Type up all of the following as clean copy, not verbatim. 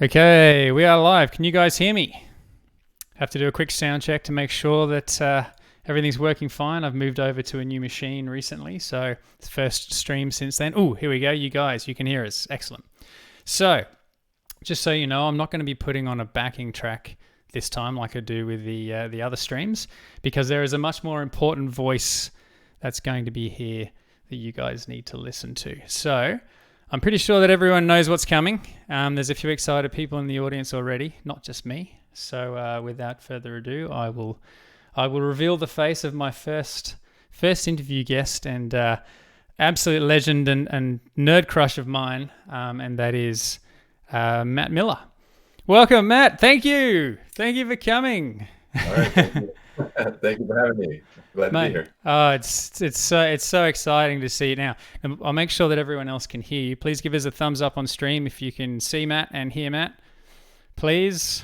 Okay, we are live. Can you guys hear me? Have to do a quick sound check to make sure that everything's working fine. I've moved over to a new machine recently, so it's the first stream since then. Oh, here we go. You guys, you can hear us. Excellent. So, just so you know, I'm not going to be putting on a backing track this time like I do with the other streams, because there is a much more important voice that's going to be here that you guys need to listen to. So, I'm pretty sure that everyone knows what's coming. There's a few excited people in the audience already, not just me. So without further ado, I will reveal the face of my first interview guest and absolute legend and nerd crush of mine, and that is Matt Miller. Welcome, Matt. Thank you for coming. All right, thank you. Thank you for having me. Glad to be here. Oh, it's so exciting to see it now. And I'll make sure that everyone else can hear you. Please give us a thumbs up on stream if you can see Matt and hear Matt. Please.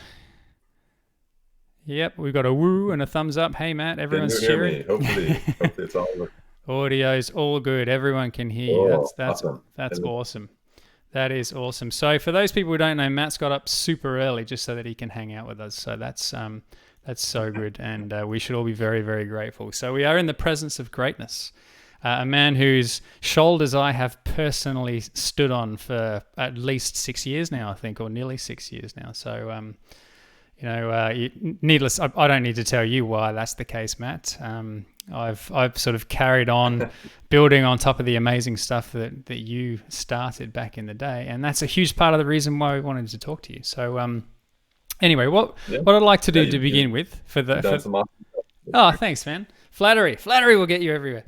Yep, we've got a woo and a thumbs up. Hey, Matt, everyone's cheering. Hopefully it's all working. Audio's all good. Everyone can hear you. That's awesome. That is awesome. So for those people who don't know, Matt's got up super early just so that he can hang out with us. So that's so good, and we should all be very, very grateful. So we are in the presence of greatness, a man whose shoulders I have personally stood on for at least 6 years now, I think, or nearly 6 years now. So, needless, I don't need to tell you why that's the case, Matt. I've sort of carried on building on top of the amazing stuff that you started back in the day, and that's a huge part of the reason why we wanted to talk to you. So, anyway, what I'd like to do to begin with oh, thanks, man. Flattery will get you everywhere.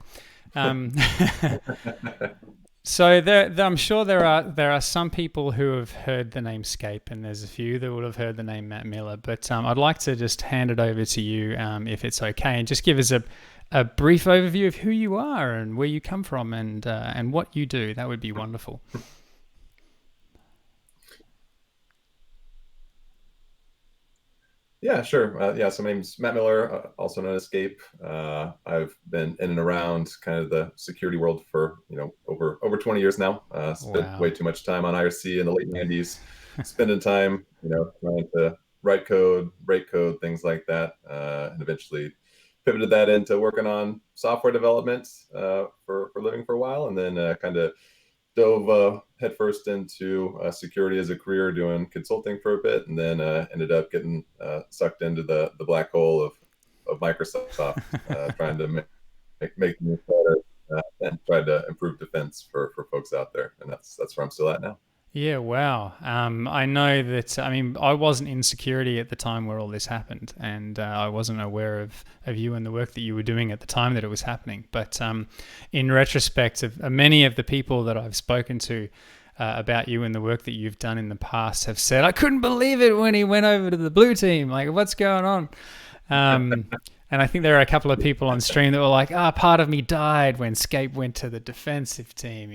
So I'm sure there are some people who have heard the name Skape, and there's a few that would have heard the name Matt Miller. But I'd like to just hand it over to you, if it's okay, and just give us a brief overview of who you are and where you come from and what you do. That would be wonderful. Yeah, sure. So my name's Matt Miller, also known as Skape. I've been in and around kind of the security world for over 20 years now. Spent way too much time on IRC in the late 90s, spending time trying to write code, break code, things like that, and eventually pivoted that into working on software development for a living for a while, and then kind of dove headfirst into security as a career, doing consulting for a bit, and then ended up getting sucked into the black hole of Microsoft, trying to make things better and try to improve defense for folks out there. And that's where I'm still at now. Yeah, wow. I know that, I wasn't in security at the time where all this happened, and I wasn't aware of you and the work that you were doing at the time that it was happening. But in retrospect, of many of the people that I've spoken to about you and the work that you've done in the past have said, I couldn't believe it when he went over to the blue team. Like, what's going on? And I think there are a couple of people on stream that were like, part of me died when Skape went to the defensive team,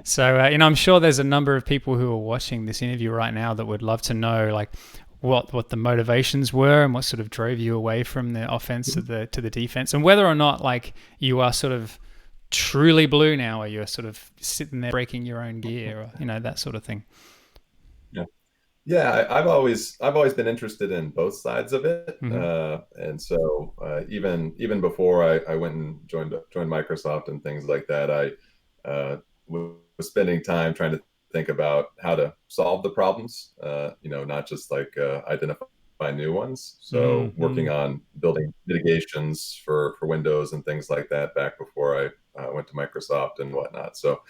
So, I'm sure there's a number of people who are watching this interview right now that would love to know, like, what the motivations were and what sort of drove you away from the offense to the defense, and whether or not, like, you are sort of truly blue now, or you're sort of sitting there breaking your own gear, or, that sort of thing. Yeah, I've always been interested in both sides of it, and so even before I went and joined Microsoft and things like that, I was spending time trying to think about how to solve the problems, not just like identify new ones. So working on building mitigations for Windows and things like that back before I went to Microsoft and whatnot. So.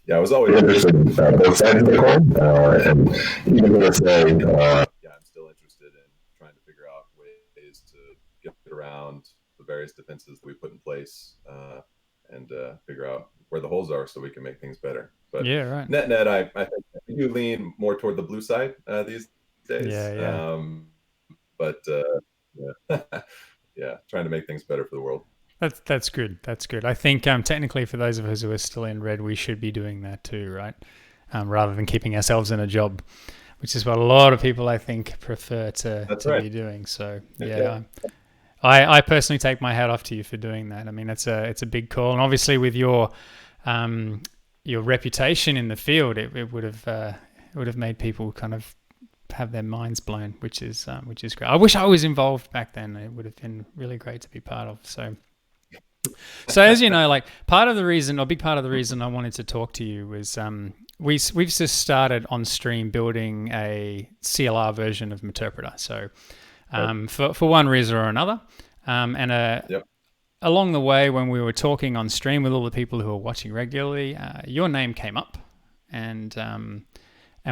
Yeah, I was always interested in both sides of the coin, and even to say, I'm still interested in trying to figure out ways to get around the various defenses that we put in place, and figure out where the holes are so we can make things better. But yeah, right. Net, I think you lean more toward the blue side these days. Yeah. But trying to make things better for the world. That's good. I think technically for those of us who are still in red, we should be doing that too, right? Rather than keeping ourselves in a job, which is what a lot of people, I think, prefer to be doing. So I personally take my hat off to you for doing that. I mean, it's a big call, and obviously with your reputation in the field, it would have made people kind of have their minds blown, which is great. I wish I was involved back then. It would have been really great to be part of. So as you know, like part of the reason, or a big part of the reason I wanted to talk to you was we've just started on stream building a CLR version of Meterpreter. So for one reason or another, Yep. along the way when we were talking on stream with all the people who are watching regularly, your name came up, and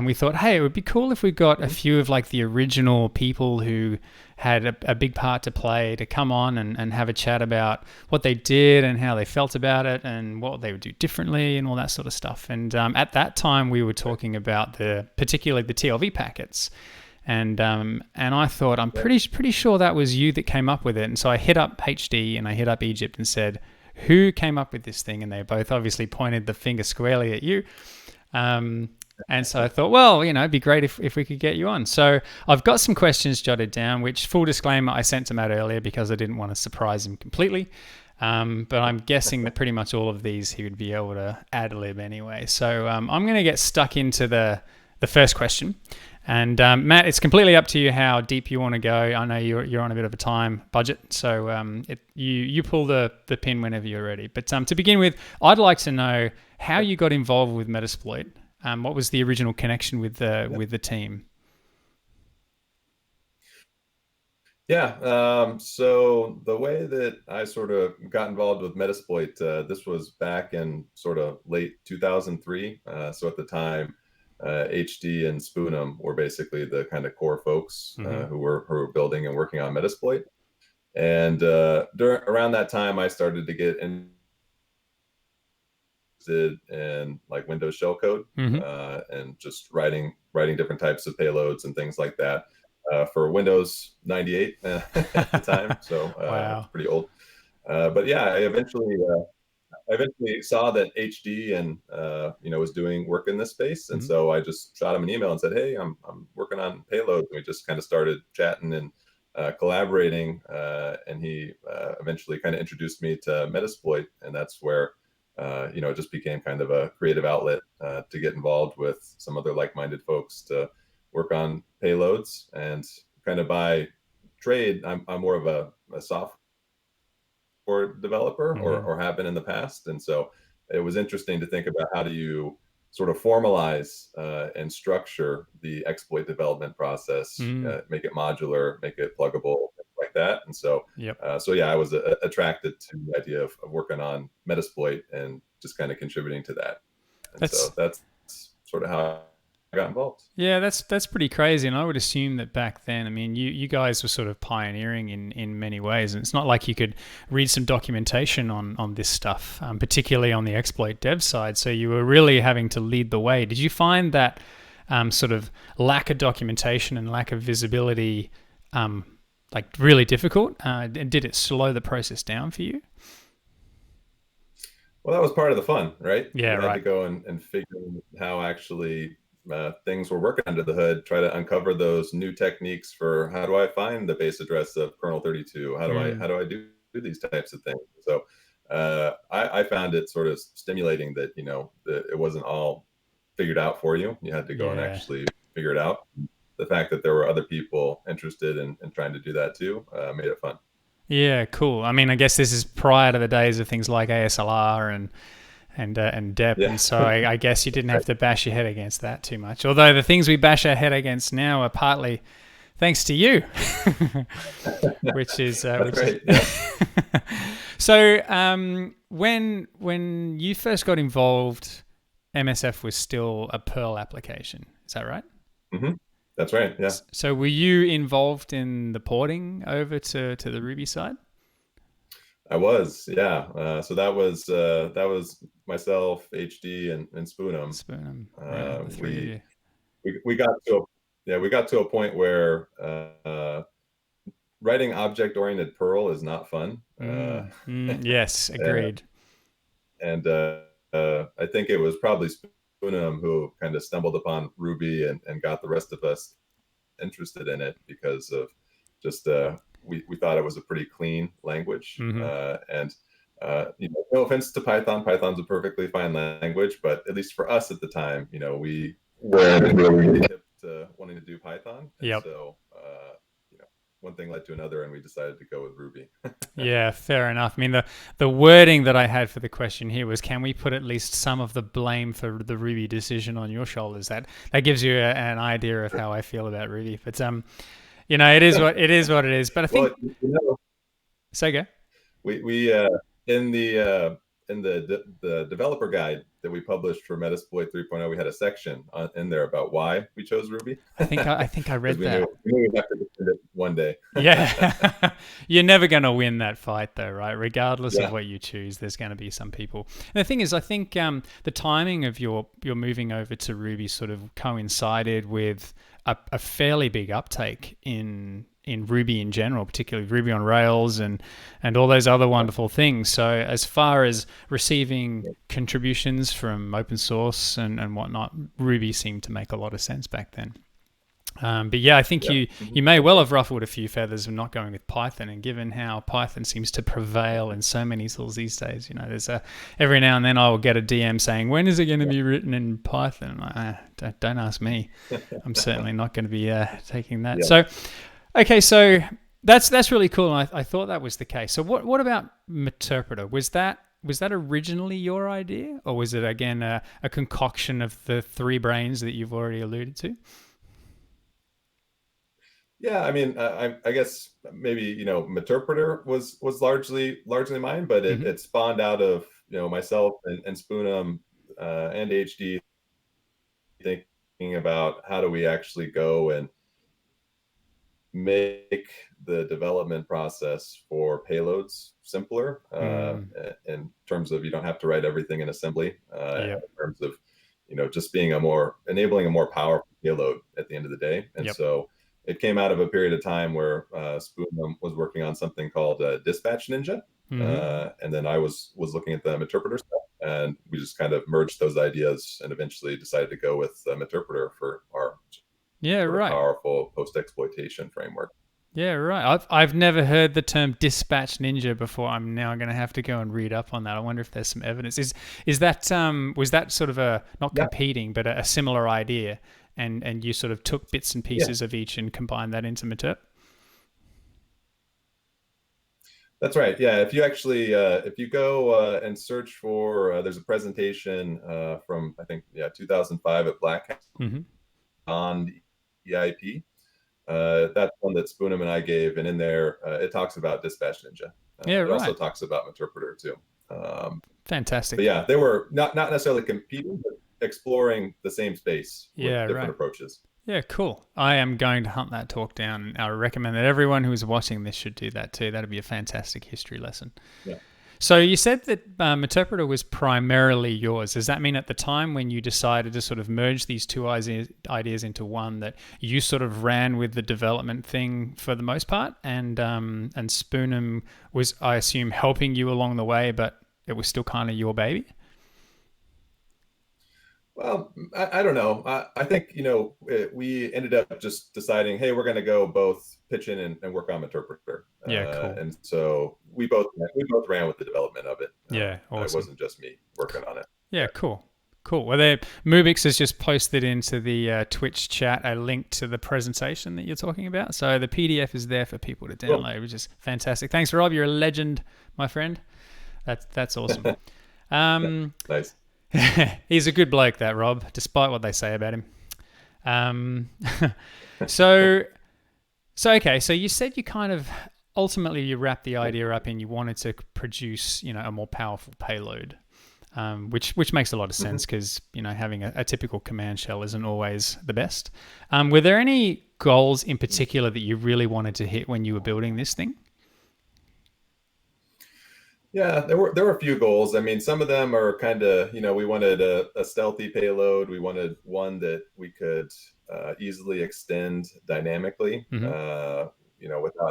we thought, hey, it would be cool if we got a few of like the original people who had a big part to play to come on and have a chat about what they did and how they felt about it and what they would do differently and all that sort of stuff. And at that time, we were talking about particularly the TLV packets. And I thought, I'm pretty sure that was you that came up with it. And so I hit up HD and I hit up Egypt and said, who came up with this thing? And they both obviously pointed the finger squarely at you. And so I thought, well, it'd be great if we could get you on. So I've got some questions jotted down, which, full disclaimer, I sent to Matt earlier because I didn't want to surprise him completely. But I'm guessing that pretty much all of these he would be able to ad-lib anyway. So I'm going to get stuck into the first question. And Matt, it's completely up to you how deep you want to go. I know you're on a bit of a time budget, so you pull the pin whenever you're ready. But to begin with, I'd like to know how you got involved with Metasploit. What was the original connection with the team? Yeah. So the way that I sort of got involved with Metasploit, this was back in sort of late 2003. So at the time, HD and Spoonum were basically the kind of core folks who were building and working on Metasploit. And around that time, I started to get interested in like Windows shellcode and just writing different types of payloads and things like that for Windows 98 at the time. So wow. It's pretty old. But yeah, I eventually saw that HD and was doing work in this space, and so I just shot him an email and said, "Hey, I'm working on payloads." And we just kind of started chatting and collaborating, and he eventually kind of introduced me to Metasploit, and that's where it just became kind of a creative outlet to get involved with some other like-minded folks to work on payloads. And kind of by trade, I'm more of a software developer or have been in the past. And so it was interesting to think about how do you sort of formalize and structure the exploit development process, make it modular, make it pluggable, things like that. And so, I was attracted to the idea of working on Metasploit and just kind of contributing to that. And so that's sort of how I got involved. Yeah, that's pretty crazy. And I would assume that back then, I mean, you guys were sort of pioneering in many ways. And it's not like you could read some documentation on this stuff, particularly on the exploit dev side. So you were really having to lead the way. Did you find that sort of lack of documentation and lack of visibility like really difficult? Did it slow the process down for you? Well, that was part of the fun, right? Yeah, you had to go and figure out how actually things were working under the hood, try to uncover those new techniques for how do I find the base address of kernel 32? How do I do these types of things? So I found it sort of stimulating that, that it wasn't all figured out for you. You had to go and actually figure it out. The fact that there were other people interested in trying to do that too made it fun. Yeah, cool. I mean, I guess this is prior to the days of things like ASLR and DEP, and so I guess you didn't have to bash your head against that too much. Although the things we bash our head against now are partly thanks to you, which is great. So when you first got involved, MSF was still a Perl application. Is that right? Mm-hmm. That's right. Yeah. So were you involved in the porting over to the Ruby side? I was, yeah. So that was myself, HD, and Spoonum. Right, we got to a point where writing object-oriented Perl is not fun. Yes, agreed. And I think it was probably Spoonum who kind of stumbled upon Ruby and got the rest of us interested in it because of just we thought it was a pretty clean language. And no offense to Python, Python's a perfectly fine language, but at least for us at the time, we were really hip to wanting to do Python, and Yep. so one thing led to another, and we decided to go with Ruby. Yeah, fair enough. I mean, the wording that I had for the question here was, can we put at least some of the blame for the Ruby decision on your shoulders? That gives you an idea of how I feel about Ruby. But it is what it is. What it is. But I think Well, so. Go. we in the developer guide that we published for Metasploit 3.0, we had a section in there about why we chose Ruby. I think I read we that. knew we'd have to defend it one day. Yeah. You're never going to win that fight, though, right? Regardless Yeah. of what you choose, there's going to be some people. And the thing is, I think the timing of your moving over to Ruby sort of coincided with a fairly big uptake in Ruby in general, particularly Ruby on Rails and all those other wonderful things. So as far as receiving contributions from open source and whatnot, Ruby seemed to make a lot of sense back then. But yeah, I think you may well have ruffled a few feathers of not going with Python, and given how Python seems to prevail in so many tools these days, there's every now and then I will get a DM saying, when is it going to be written in Python? Don't ask me. I'm certainly not going to be taking that. So okay, so that's really cool, and I thought that was the case. So what about Meterpreter? Was that originally your idea, or was it again a concoction of the three brains that you've already alluded to? Yeah, I mean, I guess maybe Meterpreter was largely mine, but it spawned out of myself and Spoonum and HD thinking about how do we actually go and make the development process for payloads simpler in terms of you don't have to write everything in assembly, in terms of just being enabling a more powerful payload at the end of the day. And so it came out of a period of time where Spoon was working on something called Dispatch Ninja, and then I was looking at the Meterpreter stuff, and we just kind of merged those ideas and eventually decided to go with Meterpreter for our powerful post-exploitation framework. Yeah, right. I've never heard the term Dispatch Ninja before. I'm now going to have to go and read up on that. I wonder if there's some evidence. Is that was that sort of a not competing but a similar idea, and you sort of took bits and pieces of each and combined that into Meterp? That's right. Yeah, if you actually if you go and search for there's a presentation from I think 2005 at Black Hat on EIP. That's one that Spoonum and I gave, and in there it talks about Dispatch Ninja. It also talks about Meterpreter too. Fantastic. But yeah, they were not necessarily competing, but exploring the same space with different approaches. Yeah, cool. I am going to hunt that talk down. I recommend that everyone who is watching this should do that too. That'd be a fantastic history lesson. Yeah. So you said that Meterpreter was primarily yours. Does that mean at the time when you decided to sort of merge these two ideas into one, that you sort of ran with the development thing for the most part, and Spoonum was, I assume, helping you along the way, but it was still kind of your baby? Well, I don't know. I think, we ended up just deciding, hey, we're going to go both pitch in and work on Meterpreter. Yeah, cool. And so we both ran with the development of it. Yeah, awesome. It wasn't just me working on it. Yeah, cool. Well, Mubix has just posted into the Twitch chat a link to the presentation that you're talking about. So the PDF is there for people to download, which is fantastic. Thanks, Rob. You're a legend, my friend. That's awesome. Nice. He's a good bloke, that Rob, despite what they say about him. So okay, so you said you kind of ultimately you wrapped the idea up and you wanted to produce, a more powerful payload, which makes a lot of sense because having a typical command shell isn't always the best. Were there any goals in particular that you really wanted to hit when you were building this thing? Yeah, there were a few goals. I mean, some of them are kind of, we wanted a stealthy payload. We wanted one that we could easily extend dynamically, without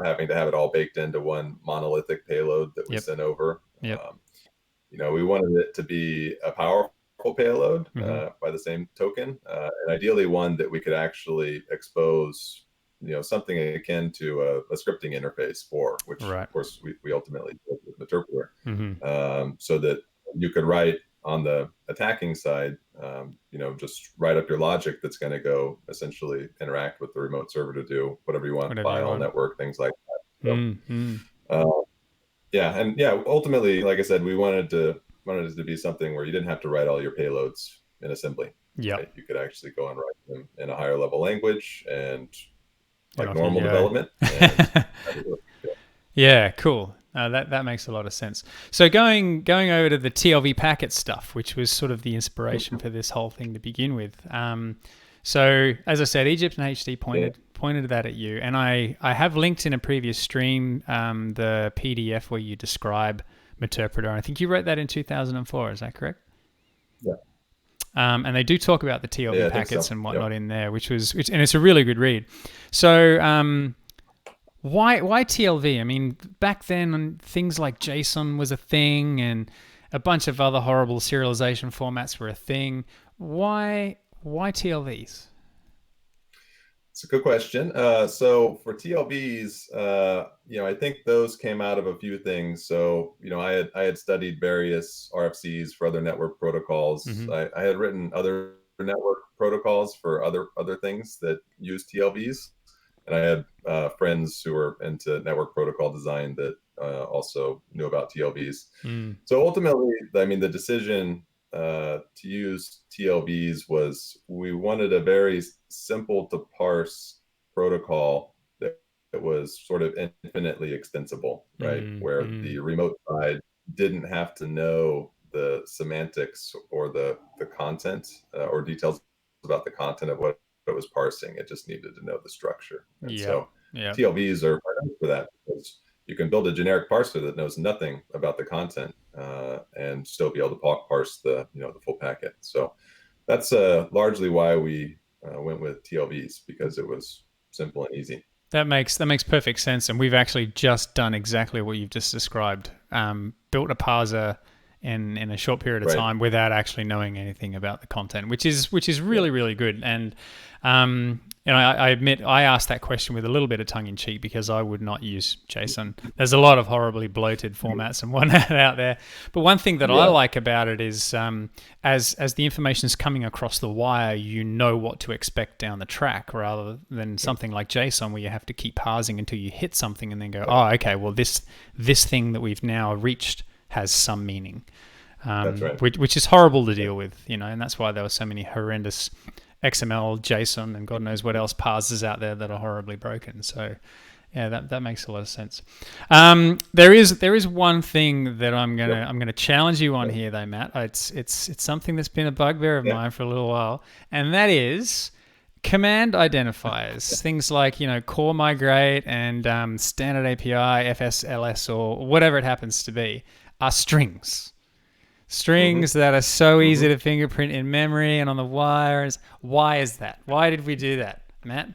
having to have it all baked into one monolithic payload that we sent over. We wanted it to be a powerful payload by the same token, and ideally one that we could actually expose something akin to a scripting interface for, which of course we ultimately built with Meterpreter, so that you could write on the attacking side just write up your logic that's going to go essentially interact with the remote server to do whatever you want, Whatever you file, want. network, things like that. So, Mm. yeah, and yeah, ultimately, like I said, we wanted it to be something where you didn't have to write all your payloads in assembly. Yep. Right? You could actually go and write them in a higher level language and And like off you normal go. development. And Yeah, cool. That makes a lot of sense. So going over to the TLV packet stuff, which was sort of the inspiration for this whole thing to begin with. So as I said, Egypt and HD pointed that at you, and I have linked in a previous stream the PDF where you describe Meterpreter. I think you wrote that in 2004. Is that correct? yeah, And they do talk about the TLV I think packets so. and Yep. whatnot in there, and it's a really good read. So why TLV? I mean, back then things like JSON was a thing, and a bunch of other horrible serialization formats were a thing. Why TLVs? It's a good question. So for TLVs, I think those came out of a few things. So, I had studied various RFCs for other network protocols. Mm-hmm. I had written other network protocols for other things that use TLVs, and I had friends who were into network protocol design that also knew about TLVs. Mm. So ultimately, I mean, the decision to use TLVs was we wanted a very simple to parse protocol that was sort of infinitely extensible, right? Where the remote side didn't have to know the semantics or the content or details about the content of what it was parsing. It just needed to know the structure. And Yep. so Yep. TLVs are for that, because you can build a generic parser that knows nothing about the content and still be able to parse the full packet. So that's largely why we went with TLVs, because it was simple and easy. That makes perfect sense, and we've actually just done exactly what you've just described. Built a parser in a short period of Right. time without actually knowing anything about the content, which is really really good. And I admit I asked that question with a little bit of tongue in cheek because I would not use JSON. There's a lot of horribly bloated formats and whatnot out there. But one thing that I like about it is as the information is coming across the wire, you know what to expect down the track, rather than something like JSON where you have to keep parsing until you hit something and then go, oh, okay, well this thing that we've now reached has some meaning. That's right. Which is horrible to deal with, and that's why there were so many horrendous XML, JSON, and God knows what else parsers out there that are horribly broken. So, yeah, that makes a lot of sense. There is one thing that I'm gonna challenge you on here, though, Matt. It's something that's been a bugbear of mine for a little while, and that is command identifiers. Things like core migrate and standard API, FSLS, or whatever it happens to be, are strings. Strings that are so easy to fingerprint in memory and on the wires. Why is that? Why did we do that, Matt?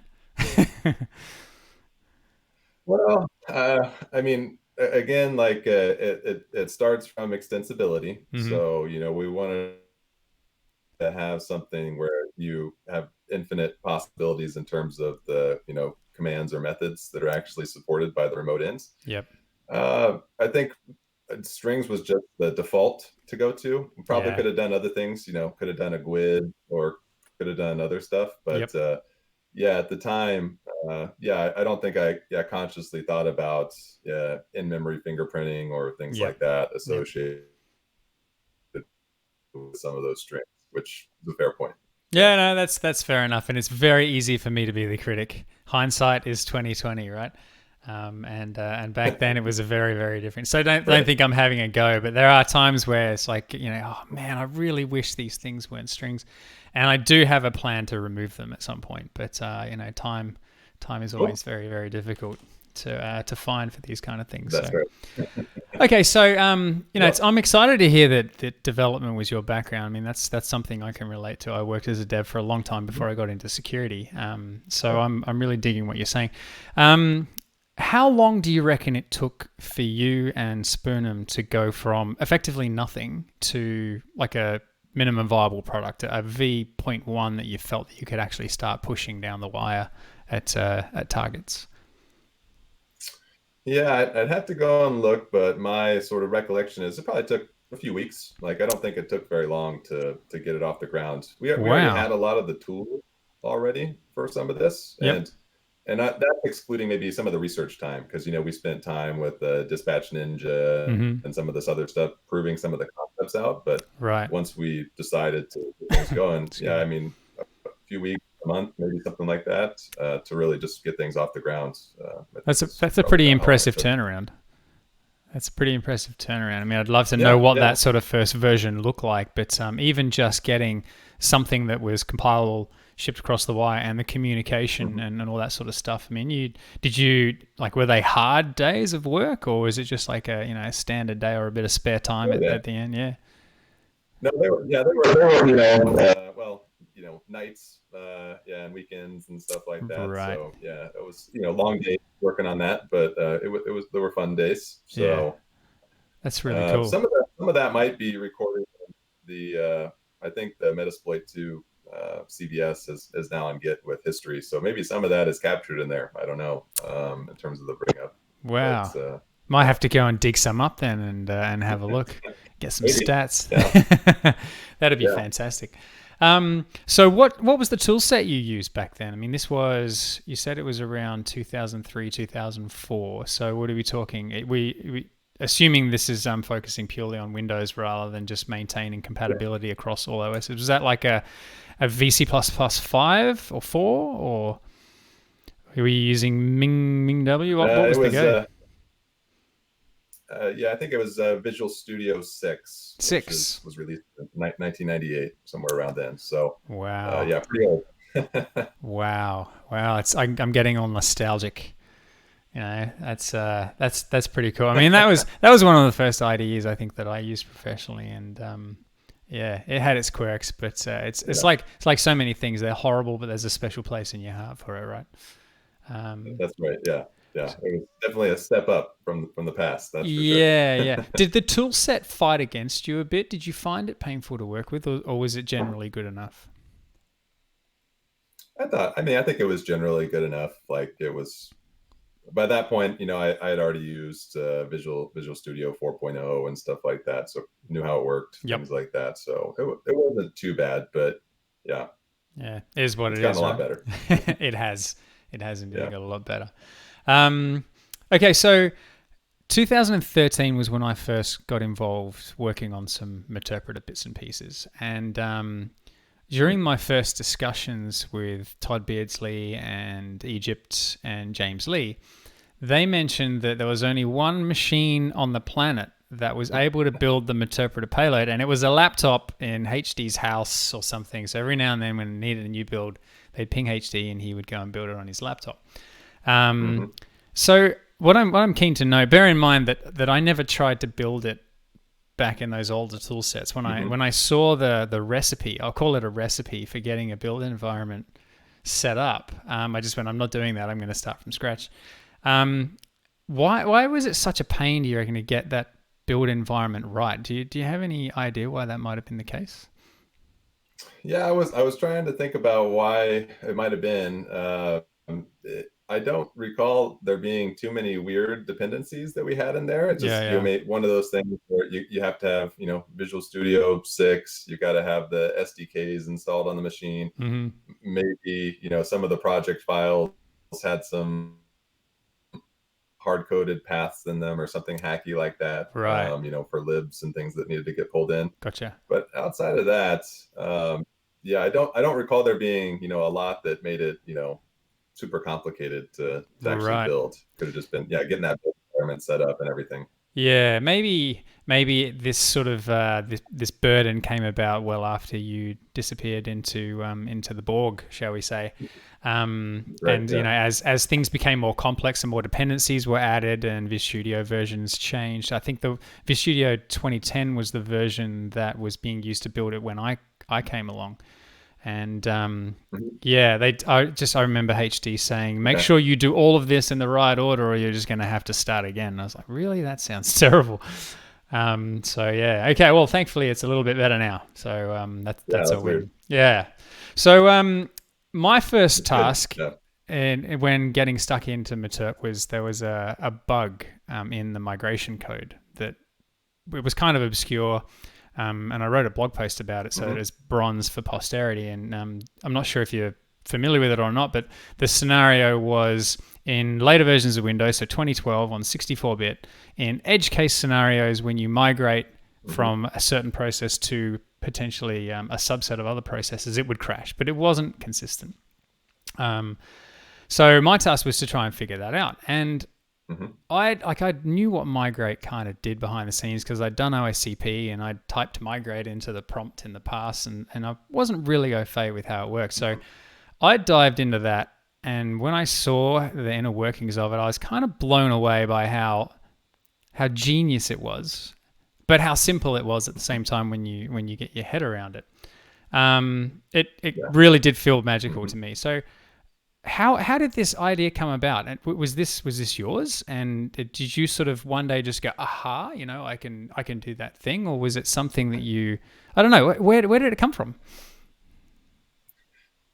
Well, I mean, again, like it starts from extensibility. So, we wanted to have something where you have infinite possibilities in terms of the, commands or methods that are actually supported by the remote ends. Yep. I think strings was just the default to go to. Probably could have done other things, could have done a GUID or could have done other stuff. But at the time, I don't think I consciously thought about in-memory fingerprinting or things like that associated with some of those strings, which is a fair point. Yeah, no, that's fair enough, and it's very easy for me to be the critic. Hindsight is 2020, right? And back then it was a very very different. So don't think I'm having a go, but there are times where it's like oh man, I really wish these things weren't strings, and I do have a plan to remove them at some point. But time is always very very difficult to find for these kind of things. That's right. Okay, so I'm excited to hear that development was your background. I mean, that's something I can relate to. I worked as a dev for a long time before I got into security. So I'm really digging what you're saying. How long do you reckon it took for you and Spoonham to go from effectively nothing to like a minimum viable product, a V.1 that you felt that you could actually start pushing down the wire at targets? Yeah, I'd have to go and look, but my sort of recollection is it probably took a few weeks. Like I don't think it took very long to get it off the ground. We already Wow. had a lot of the tools already for some of this, Yep. and that's excluding maybe some of the research time because we spent time with Dispatch Ninja Mm-hmm. and some of this other stuff proving some of the concepts out. But Right. once we decided to get things going, yeah, Excuse I me. mean, a few weeks, a month, maybe something like that, to really just get things off the ground. I think was That's a probably pretty about how long it impressive took. turnaround. That's a pretty impressive turnaround. I mean, I'd love to know Yeah, what yeah. that sort of first version looked like, but even just getting something that was compilable, shipped across the wire, and the communication Mhm. and all that sort of stuff. I mean, you like were they hard days of work, or was it just like a standard day or a bit of spare time Oh, yeah. at the end? Yeah. No, they were, well, nights, yeah, and weekends and stuff like that. Right. So yeah, it was, long days working on that, but there were fun days. Yeah. So That's really cool. some of that might be recorded. I think the Metasploit 2 CBS is now on Git with history, so maybe some of that is captured in there. I don't know, in terms of the bring up, Wow. but Might yeah, have to go and dig some up then and have a look, get some maybe, stats. yeah, That'd be yeah. fantastic. So what was the tool set you used back then? I mean, you said it was around 2003, 2004. So what are we talking? We assuming this is focusing purely on Windows rather than just maintaining compatibility across all OSs. Was that like a VC++ 5 or 4, or were you using MingW? What It was the was go? yeah, I think it was Visual Studio 6, which is 6. was released in 1998, somewhere around then. So, Wow. yeah, pretty old. Wow. Wow. I'm getting all nostalgic. That's pretty cool. I mean, that was one of the first IDEs I think that I used professionally, and yeah, it had its quirks, but Yeah, it's like so many things. They're horrible, but there's a special place in your heart for it, right? Um, that's right. Yeah, yeah, it was definitely a step up from the past. That's for sure. yeah, yeah. Did the tool set fight against you a bit? Did you find it painful to work with, or was it generally good enough? I think it was generally good enough. Like it was by that point, I had already used Visual Studio 4.0 and stuff like that, so knew how it worked, Yep. things like that. So it wasn't too bad, but yeah, Yeah, it is what it's it gotten a is, lot right? better. it has. It has indeed Yeah. got a lot better. Um, okay, so 2013 was when I first got involved working on some Meterpreter bits and pieces. And during my first discussions with Todd Beardsley and Egypt and James Lee, they mentioned that there was only one machine on the planet that was able to build the Meterpreter payload, and it was a laptop in HD's house or something. So every now and then when it needed a new build, they'd ping HD and he would go and build it on his laptop. Um, Hmm. so what I'm keen to know, bear in mind that I never tried to build it back in those older tool sets. When I Hmm. when I saw the recipe, I'll call it a recipe for getting a build environment set up. I just went, I'm not doing that. I'm going to start from scratch. Um, why was it such a pain, do you reckon, to get that build environment right? Do you have any idea why that might have been the case? Yeah, I was trying to think about why it might have been. I don't recall there being too many weird dependencies that we had in there. It Yeah, just yeah. made one of those things where you have to have Visual Studio 6. You got to have the SDKs installed on the machine. Mm-hmm. Maybe some of the project files had some hard coded paths in them or something hacky like that. Right. For libs and things that needed to get pulled in. Gotcha. But outside of that, yeah, I don't recall there being a lot that made it super complicated to actually Right. build. Could have just been getting that environment set up and everything. Yeah, maybe this sort of this burden came about well after you disappeared into the Borg, shall we say? Right. And Yeah. as things became more complex and more dependencies were added and Visual Studio versions changed. I think the Visual Studio 2010 was the version that was being used to build it when I came along. And Mhm. yeah, I remember HD saying, make Okay. sure you do all of this in the right order, or you're just going to have to start again. And I was like, really? That sounds terrible. So yeah, okay. Well, thankfully, it's a little bit better now. So Yeah, that's a that's weird. win. Yeah. So my first It's good. task, Yeah. and when getting stuck into Meterp, was there was a bug in the migration code that it was kind of obscure. And I wrote a blog post about it, so Mm-hmm. it is bronze for posterity. And I'm not sure if you're familiar with it or not, but the scenario was in later versions of Windows, so 2012 on 64-bit, in edge case scenarios when you migrate Mm-hmm. from a certain process to potentially a subset of other processes, it would crash, but it wasn't consistent. Um, so my task was to try and figure that out. And Mm-hmm. I knew what migrate kind of did behind the scenes because I'd done OSCP and I'd typed migrate into the prompt in the past, and I wasn't really au fait with how it works. So I dived into that, and when I saw the inner workings of it, I was kind of blown away by how genius it was, but how simple it was at the same time when you get your head around it. It Yeah. really did feel magical Mm-hmm. to me. So how did this idea come about? And was this yours? And did you sort of one day just go, aha, I can do that thing, or was it something that you, I don't know, where did it come from?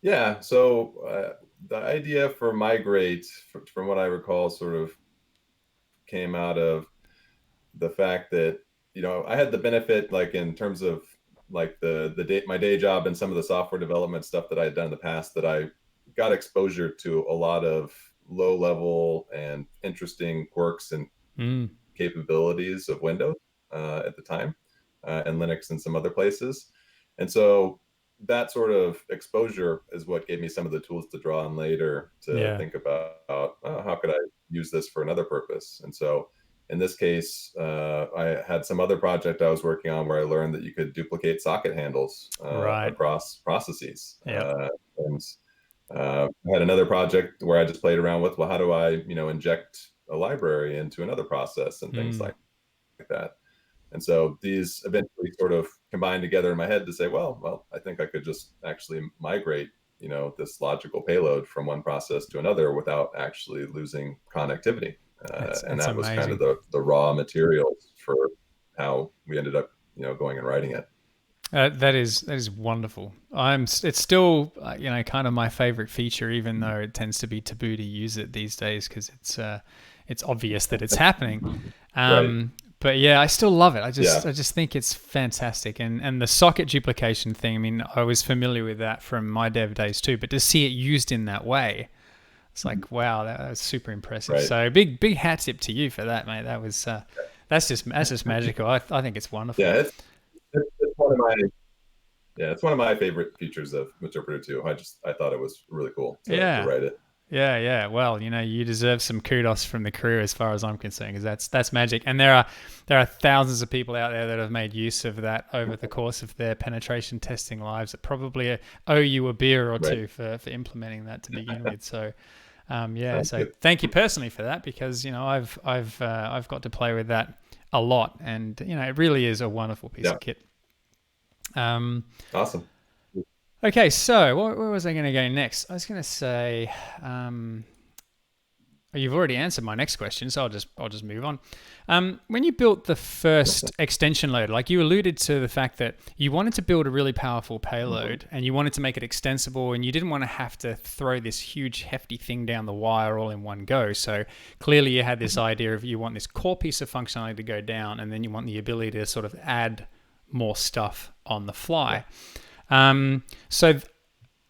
Yeah. So the idea for migrate, from what I recall, sort of came out of the fact that I had the benefit, like in terms of like the day my day job and some of the software development stuff that I had done in the past, that I got exposure to a lot of low level and interesting quirks and Mm, capabilities of Windows at the time, and Linux and some other places. And so that sort of exposure is what gave me some of the tools to draw on later to yeah. think about, oh, how could I use this for another purpose. And so in this case, I had some other project I was working on where I learned that you could duplicate socket handles Right. across processes. Yep. And I had another project where I just played around with, well, how do I, inject a library into another process and things Mm, like that. And so these eventually sort of combined together in my head to say, well, I think I could just actually migrate, this logical payload from one process to another without actually losing connectivity. And that's that was kind of amazing. the raw materials for how we ended up, going and writing it. That is wonderful. It's still kind of my favorite feature, even though it tends to be taboo to use it these days because it's obvious that it's happening. Right. But yeah, I still love it. I Yeah. just I just think it's fantastic, and the socket duplication thing. I mean, I was familiar with that from my dev days too, but to see it used in that way, it's like wow, that was super impressive. Right. So big hat tip to you for that, mate. That's just magical. I think it's wonderful. Yeah. It's one of my Yeah, it's one of my favorite features of Meterpreter too. I thought it was really cool to Yeah. write it. Yeah. Well, you deserve some kudos from the crew as far as I'm concerned, because that's magic. And there are thousands of people out there that have made use of that over the course of their penetration testing lives that probably owe you a beer or Right. two for implementing that to begin with. So, yeah. Sounds So good. thank you personally for that, because I've got to play with that a lot, and it really is a wonderful piece Yeah. of kit. Um, Awesome. okay, so where was I going to go next? I was going to say, um, you've already answered my next question, so I'll just move on. When you built the first extension loader, like you alluded to the fact that you wanted to build a really powerful Mhm. payload and you wanted to make it extensible, and you didn't want to have to throw this huge hefty thing down the wire all in one go. So clearly you had this idea of you want this core piece of functionality to go down, and then you want the ability to sort of add more stuff on the Yeah. fly. So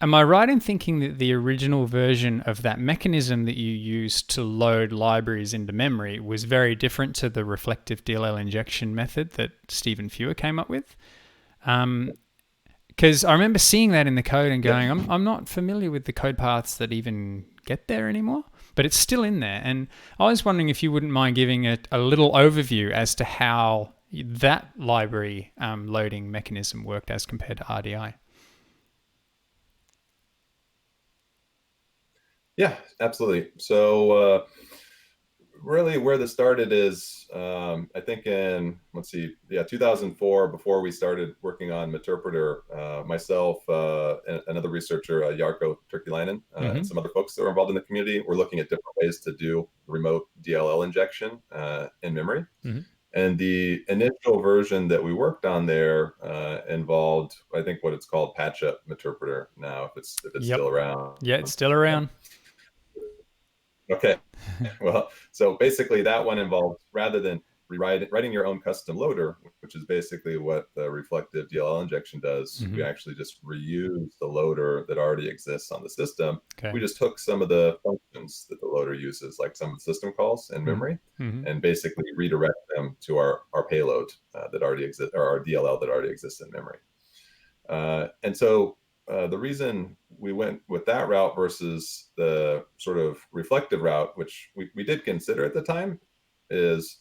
am I right in thinking that the original version of that mechanism that you used to load libraries into memory was very different to the reflective DLL injection method that Stephen Fewer came up with? Because I remember seeing that in the code and Yep. going, I'm not familiar with the code paths that even get there anymore, but it's still in there. And I was wondering if you wouldn't mind giving a little overview as to how that library loading mechanism worked as compared to RDI. Yeah, absolutely. So really where this started is, I think in, let's see, yeah, 2004, before we started working on Meterpreter, myself, and another researcher, Jarkko Turkilainen, and Mm-hmm. some other folks that were involved in the community, were looking at different ways to do remote DLL injection in memory. Mm-hmm. And the initial version that we worked on there involved, I think, what it's called patch up Meterpreter now, if it's Yep. still around. Yeah, it's still around. Okay. Well, so basically that one involves, rather than writing your own custom loader, which is basically what the reflective DLL injection does. We actually just reuse the loader that already exists on the system. Okay. We just took some of the functions that the loader uses, like some of the system calls in memory, and basically redirect them to our payload that already exists, or our DLL that already exists in memory. And so the reason we went with that route versus the sort of reflective route, which we did consider at the time, is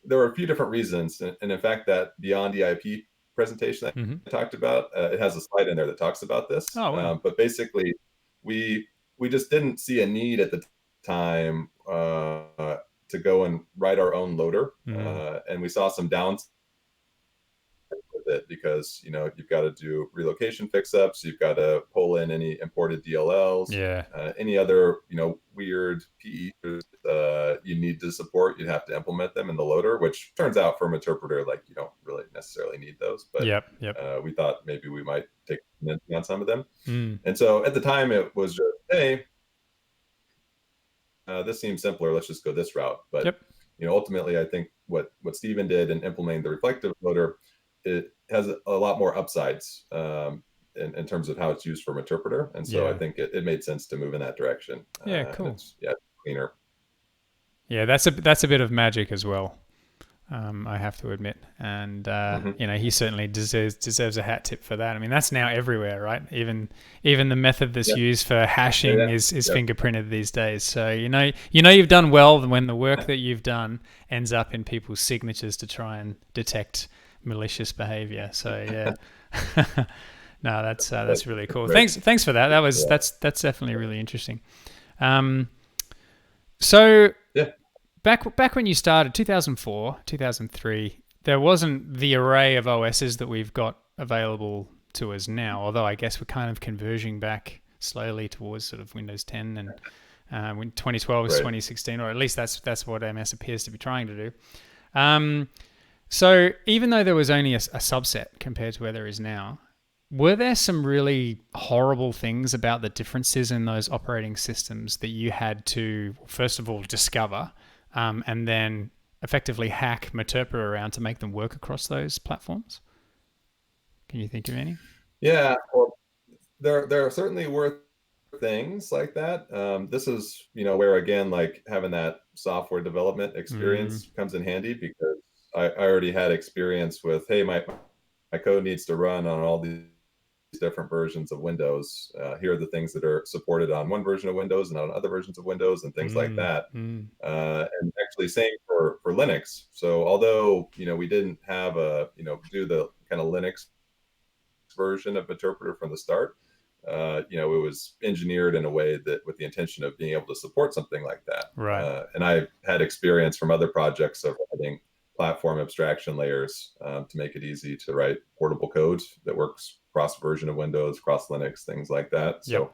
there were a few different reasons. And in fact, that Beyond EIP presentation that I talked about, it has a slide in there that talks about this. Oh, wow. But basically, we just didn't see a need at the time to go and write our own loader. And we saw some downs with it because, you know, you've got to do relocation fix-ups, you've got to pull in any imported DLLs, any other, you know, weird PE you need to support, you'd have to implement them in the loader, which turns out for Meterpreter, like, you don't really necessarily need those, but we thought maybe we might take on some of them. And so at the time it was just, hey, this seems simpler, let's just go this route. But you know, ultimately I think what Stephen did in implementing the reflective loader, it has a lot more upsides in terms of how it's used for Meterpreter. And so I think it made sense to move in that direction. Cool. It's cleaner. Yeah, that's a bit of magic as well, I have to admit. And, you know, he certainly deserves a hat tip for that. I mean, that's now everywhere, right? Even the method that's used for hashing is fingerprinted these days. So, you know you've done well when the work that you've done ends up in people's signatures to try and detect malicious behavior. So, yeah. No, that's really cool. Thanks for that. That's definitely really interesting. So back when you started, 2004, 2003, there wasn't the array of OSs that we've got available to us now, although I guess we're kind of converging back slowly towards sort of Windows 10 and when 2012 is 2016, or at least that's what MS appears to be trying to do. So even though there was only a subset compared to where there is now, were there some really horrible things about the differences in those operating systems that you had to, first of all, discover and then effectively hack Meterpreter around to make them work across those platforms? Can you think of any? Yeah, well, there certainly were things like that. This is, you know, where again, like having that software development experience comes in handy, because I already had experience with, hey, my code needs to run on all these different versions of Windows. Here are the things that are supported on one version of Windows and on other versions of Windows and things like that. And actually same for Linux. So although, you know, we didn't have do the kind of Linux version of Meterpreter from the start, you know, it was engineered in a way that with the intention of being able to support something like that. Right. And I had experience from other projects of writing platform abstraction layers to make it easy to write portable code that works cross version of Windows, cross Linux, things like that. So,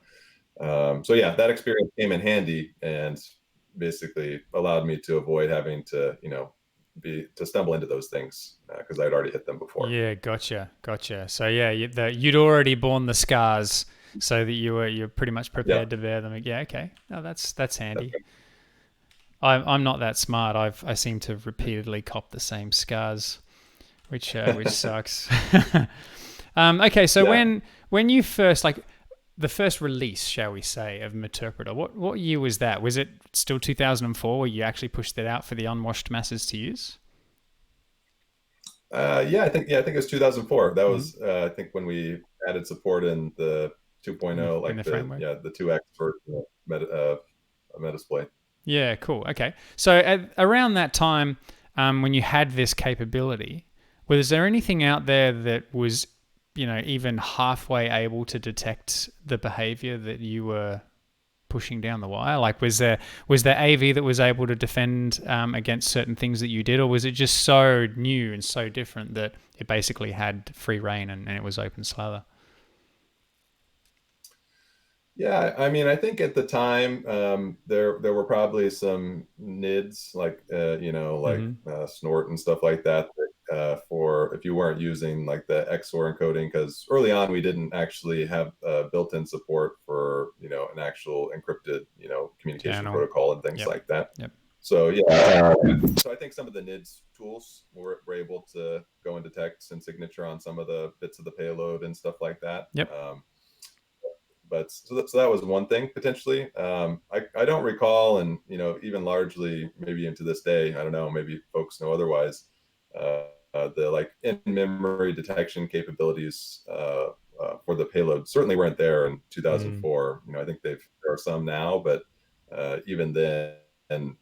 so yeah, that experience came in handy and basically allowed me to avoid having to, you know, stumble into those things because I'd already hit them before. Yeah, gotcha. So yeah, you'd already borne the scars, so that you're pretty much prepared to bear them. Yeah, okay. No, that's handy. I'm not that smart. I seem to repeatedly cop the same scars, which sucks. Okay, so when you first, like the first release, shall we say, of Meterpreter, what year was that? Was it still 2004 where you actually pushed it out for the unwashed masses to use? I think it was 2004. That was I think when we added support in the 2.0, like the 2x version of Metasploit. Yeah, cool. Okay. So around that time, when you had this capability, was there anything out there that was, you know, even halfway able to detect the behavior that you were pushing down the wire? Like, was there AV that was able to defend against certain things that you did, or was it just so new and so different that it basically had free reign and it was open slather? Yeah, I mean, I think at the time there were probably some NIDs like Snort and stuff like that for if you weren't using like the XOR encoding, because early on we didn't actually have built-in support for, you know, an actual encrypted, you know, communication protocol and things like that. So yeah, so I think some of the NIDS tools were able to go and detect and signature on some of the bits of the payload and stuff like that. Yep. But so that was one thing potentially. I don't recall, and even largely maybe into this day, I don't know, maybe folks know otherwise. The like in-memory detection capabilities for the payload certainly weren't there in 2004. I think there are some now, but even then,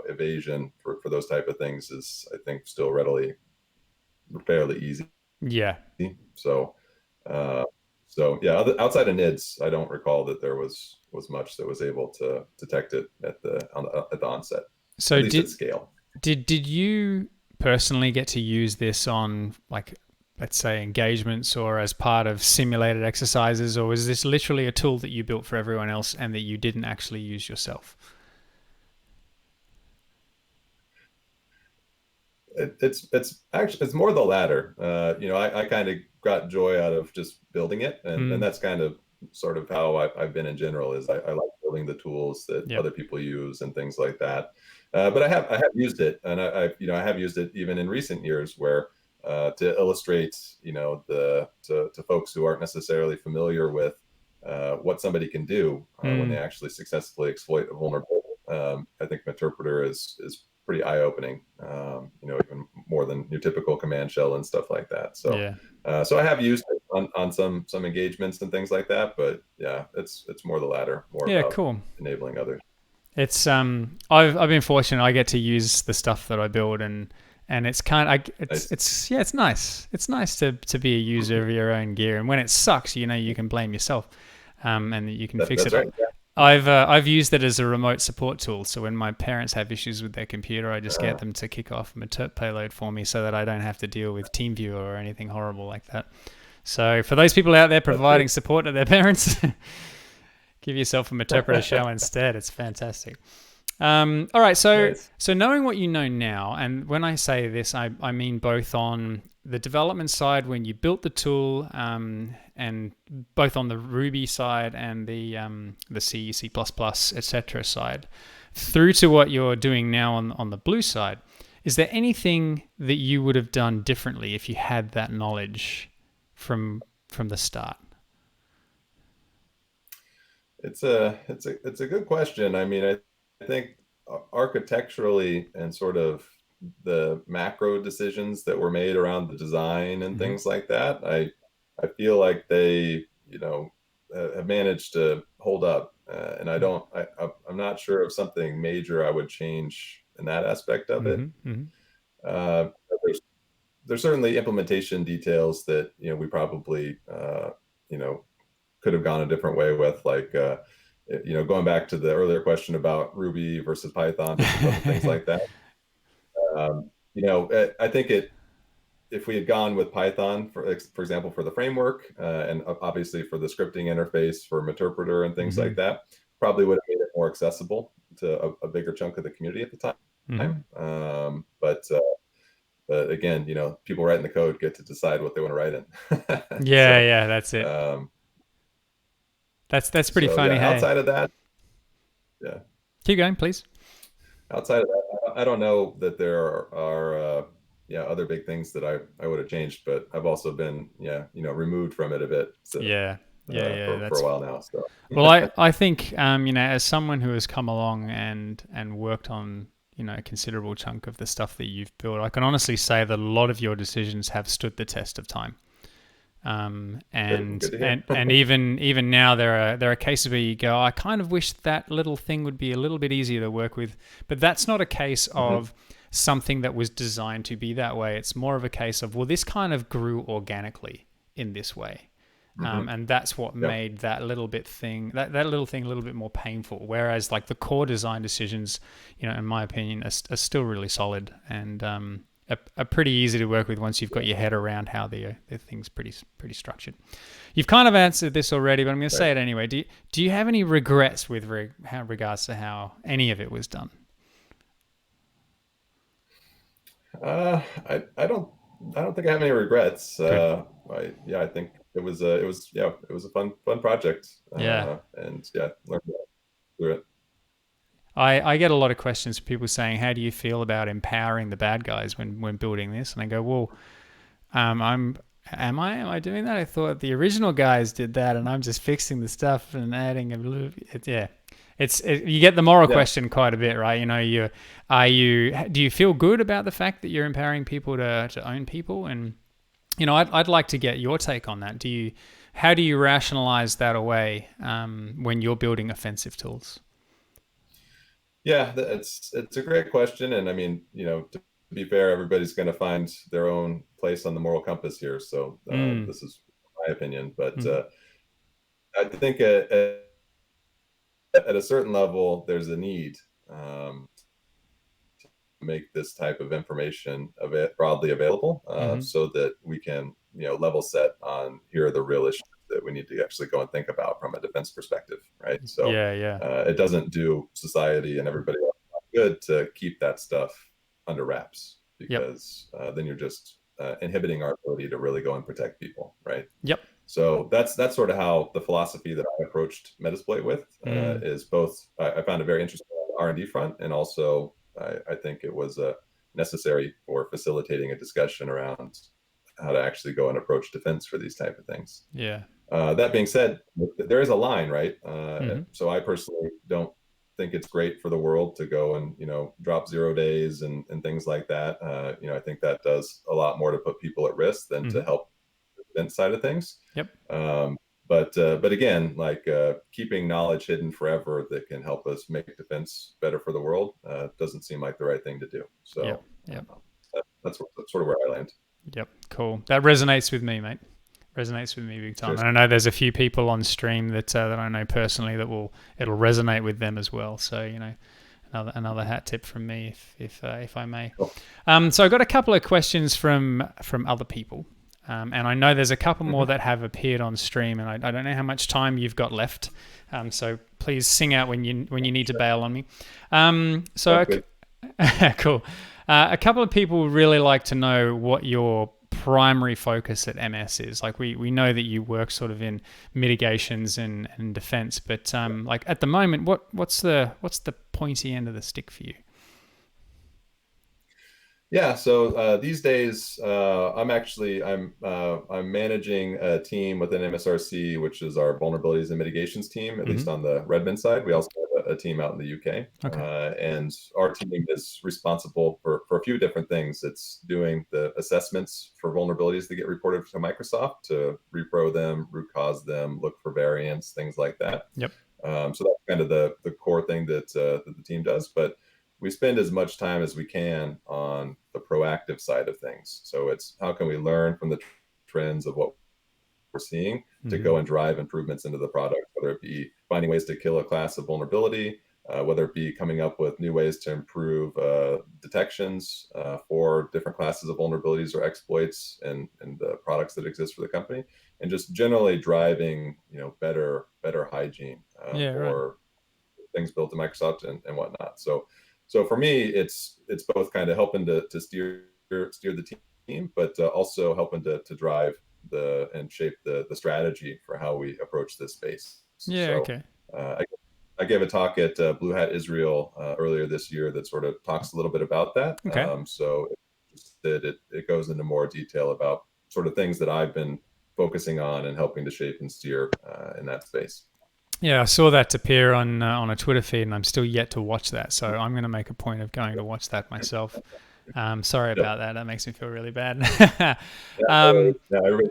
evasion for those type of things is, I think, still fairly easy. Yeah. So, uh, so yeah, outside of NIDS, I don't recall that there was much that was able to detect it at the onset, So at least at scale. did you personally get to use this on, like, let's say, engagements or as part of simulated exercises, or was this literally a tool that you built for everyone else and that you didn't actually use yourself? It's actually, it's more the latter. I kind of got joy out of just building it, and Mm. that's kind of sort of how I've been in general. Is I like building the tools that Yep. other people use and things like that. But I have used it, and I have used it even in recent years where to illustrate, to folks who aren't necessarily familiar with what somebody can do when they Mm. actually successfully exploit a vulnerability. I think Meterpreter is pretty eye-opening, even more than your typical command shell and stuff like that. So, Yeah. so I have used it on some engagements and things like that, but yeah, it's more the latter, more Yeah, about cool. enabling others. It's I've been fortunate. I get to use the stuff that I build, and it's kind of, Nice. it's yeah, it's nice. It's nice to be a user of your own gear, and when it sucks, you can blame yourself, and you can fix That's it. right. I've used it as a remote support tool. So when my parents have issues with their computer, I just Yeah. get them to kick off a Meterp payload for me, so that I don't have to deal with TeamViewer or anything horrible like that. So for those people out there That's providing great. support to their parents, give yourself a Meterpreter shell instead. It's fantastic. All right, Nice. so knowing what you know now, and when I say this, I mean both on the development side when you built the tool, and both on the Ruby side and the C, C++, etc. side, through to what you're doing now on the blue side. Is there anything that you would have done differently if you had that knowledge from the start? It's a good question. I mean, I think architecturally and sort of the macro decisions that were made around the design and Mm-hmm. things like that, I feel like they, have managed to hold up. And I'm not sure of something major I would change in that aspect of it. Mm-hmm. Mm-hmm. But there's certainly implementation details that we probably you know could have gone a different way with, like going back to the earlier question about Ruby versus Python versus other things like that. I think if we had gone with Python, for example, for the framework, and obviously for the scripting interface for Meterpreter and things Mm-hmm. like that, probably would have made it more accessible to a bigger chunk of the community at the Mm-hmm. time. But again, people writing the code get to decide what they want to write in. Yeah, So, yeah, that's it. um, That's pretty so funny. yeah, Hey, outside of that, yeah, keep going, please. outside of that, I don't know that there are yeah, other big things that I would have changed, but I've also been, yeah, removed from it a bit, so, Yeah, yeah, yeah. for a That's while now. So well. I think as someone who has come along and worked on a considerable chunk of the stuff that you've built, I can honestly say that a lot of your decisions have stood the test of time. good, And good to hear. and even now there are cases where you go, I kind of wish that little thing would be a little bit easier to work with, but that's not a case Hmm. of something that was designed to be that way. It's more of a case of, well, this kind of grew organically in this way. Hmm. And that's what Yeah, made that little that little thing a little bit more painful. Whereas like the core design decisions, in my opinion, are still really solid and are pretty easy to work with once you've got your head around how the thing's pretty structured. You've kind of answered this already, but I'm going to right. say it anyway. Do you have any regrets with regards to how any of it was done? I don't think I have any regrets. Good. Yeah, I think it was a fun project, Yeah. and yeah, learned a lot through it. I get a lot of questions from people saying, "How do you feel about empowering the bad guys when building this?" And I go, "Well, I'm am I doing that? I thought the original guys did that, and I'm just fixing the stuff and adding a little." Yeah, you get the moral Yeah. question quite a bit, right? Do you feel good about the fact that you're empowering people to own people? And I'd like to get your take on that. How do you rationalize that away when you're building offensive tools? Yeah, it's a great question, and I mean, to be fair, everybody's going to find their own place on the moral compass here. So Mm. this is my opinion, but Mm. I think at a certain level, there's a need to make this type of information broadly available, Mm-hmm. so that we can, level set on here are the real issues that we need to actually go and think about from a defense perspective, right? So Yeah, yeah. it doesn't do society and everybody else good to keep that stuff under wraps, Yep. because then you're just inhibiting our ability to really go and protect people, right? Yep. So that's sort of how the philosophy that I approached Metasploit with Mm. is both. I found it very interesting on the R&D front, and also I think it was necessary for facilitating a discussion around how to actually go and approach defense for these type of things. Yeah. That being said, there is a line, right? Mm-hmm. So I personally don't think it's great for the world to go and drop 0 days and things like that. I think that does a lot more to put people at risk than Mm-hmm. to help the defense side of things. Yep. Um, but again, like keeping knowledge hidden forever that can help us make defense better for the world doesn't seem like the right thing to do. Yep. So Yep. that's sort of where I land. Yep. Cool. That resonates with me, mate. Resonates with me big time. Cheers. And I know there's a few people on stream that I know personally that it'll resonate with them as well. So another hat tip from me if I may. Cool. So I got a couple of questions from other people. And I know there's a couple more Mhm. that have appeared on stream, and I don't know how much time you've got left. So please sing out when you need to bail on me. So Good. cool. A couple of people would really like to know what your primary focus at MS is. Like we know that you work sort of in mitigations and defense, but like at the moment, what's the pointy end of the stick for you? Yeah, so these days I'm managing a team within MSRC, which is our vulnerabilities and mitigations team, at Mm-hmm. least on the Redmond side. We also have a team out in the UK, Okay. and our team is responsible for a few different things. It's doing the assessments for vulnerabilities that get reported to Microsoft to repro them, root cause them, look for variants, things like that. Yep. So that's kind of the core thing that the team does, but we spend as much time as we can on the proactive side of things. So it's how can we learn from the trends of what we're seeing to Mm-hmm. go and drive improvements into the product, whether it be finding ways to kill a class of vulnerability, whether it be coming up with new ways to improve detections for different classes of vulnerabilities or exploits and the products that exist for the company, and just generally driving better hygiene Yeah. Right. for things built to Microsoft and whatnot. So for me, it's both kind of helping to steer the team, but also helping to drive and shape the strategy for how we approach this space. Yeah. So Okay. I gave a talk at Blue Hat Israel earlier this year that sort of talks a little bit about that. Okay. So it goes into more detail about sort of things that I've been focusing on and helping to shape and steer in that space. Yeah, I saw that appear on a Twitter feed, and I'm still yet to watch that. So I'm going to make a point of going to watch that myself. Sorry Yep. about that. That makes me feel really bad. Yeah, um, everybody.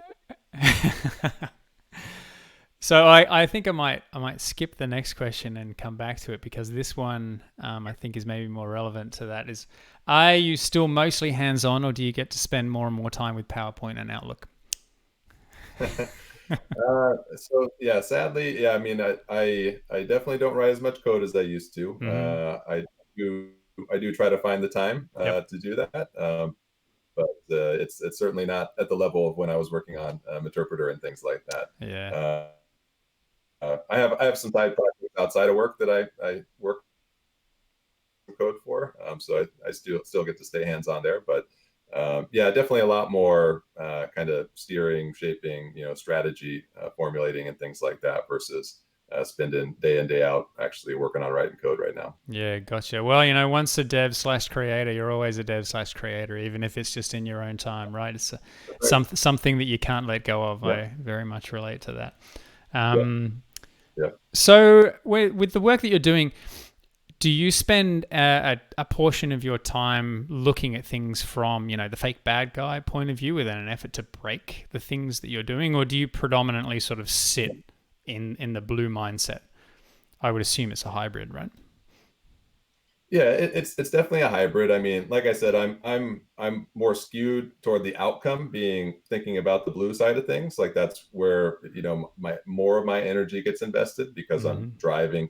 so I think I might skip the next question and come back to it, because this one I think is maybe more relevant to that. Are you still mostly hands-on, or do you get to spend more and more time with PowerPoint and Outlook? So yeah, sadly, yeah. I mean, I definitely don't write as much code as I used to. Mm-hmm. Do I do try to find the time Yep. to do that, but it's certainly not at the level of when I was working on Meterpreter and things like that. Yeah. I have some side projects outside of work that I work code for, so I still get to stay hands on there, but yeah, definitely a lot more kind of steering, shaping, strategy, formulating, and things like that versus spend day in, day out actually working on writing code right now. Yeah, gotcha. Well, once a dev/creator, you're always a dev/creator, even if it's just in your own time, right? It's something that you can't let go of. Yeah. I very much relate to that. Yeah. So with the work that you're doing, do you spend a portion of your time looking at things from, the fake bad guy point of view with an effort to break the things that you're doing, or do you predominantly sort of sit in the blue mindset? I would assume it's a hybrid, right? Yeah, it's definitely a hybrid. I mean, like I said, I'm more skewed toward the outcome, thinking about the blue side of things. Like that's where more of my energy gets invested, because I'm driving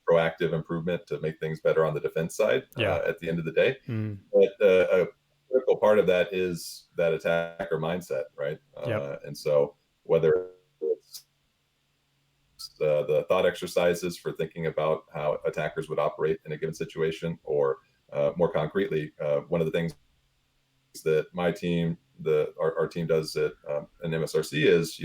proactive improvement to make things better on the defense side. At the end of the day, but a critical part of that is that attacker mindset, right? And so whether it's the thought exercises for thinking about how attackers would operate in a given situation, or more concretely, one of the things that my team, our team does at an MSRC is,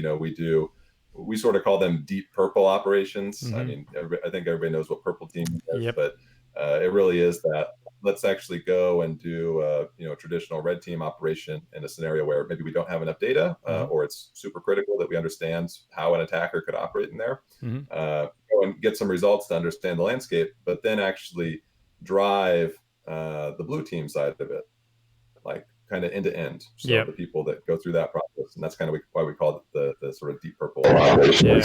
we sort of call them deep purple operations. I mean, I think everybody knows what purple team is, but it really is that let's actually go and do a traditional red team operation in a scenario where maybe we don't have enough data, or it's super critical that we understand how an attacker could operate in there. Go and get some results to understand the landscape, but then actually drive the blue team side of it, like kind of end to end. So the people that go through that process, and that's kind of why we call it the sort of deep purple. The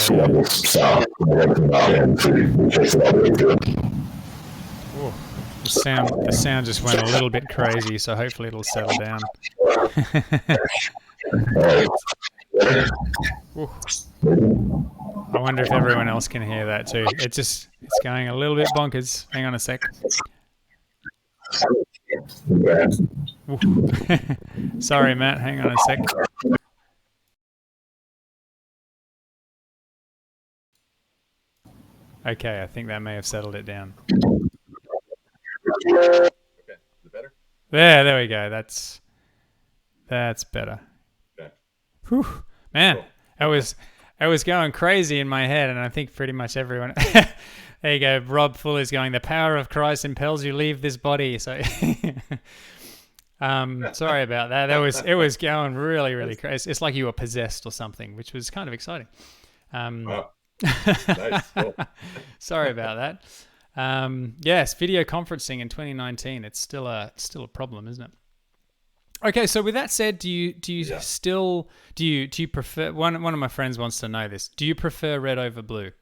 sound just went a little bit crazy, so hopefully it'll settle down. I wonder if everyone else can hear that too. It's going a little bit bonkers. Hang on a sec. Sorry, Matt. Hang on a sec. Okay, I think that may have settled it down. Okay, is it better? There we go. That's better. Okay. Whew. Man, cool. I was going crazy in my head, and I think pretty much everyone. There you go. Rob Fuller's going, the power of Christ impels you leave this body. So, sorry about that. It was going really, really crazy. It's like you were possessed or something, which was kind of exciting. Wow. Nice. Cool. Sorry about that. Yes, video conferencing in 2019. It's still a problem, isn't it? Okay, so with that said, do you prefer? One of my friends wants to know this. Do you prefer red over blue?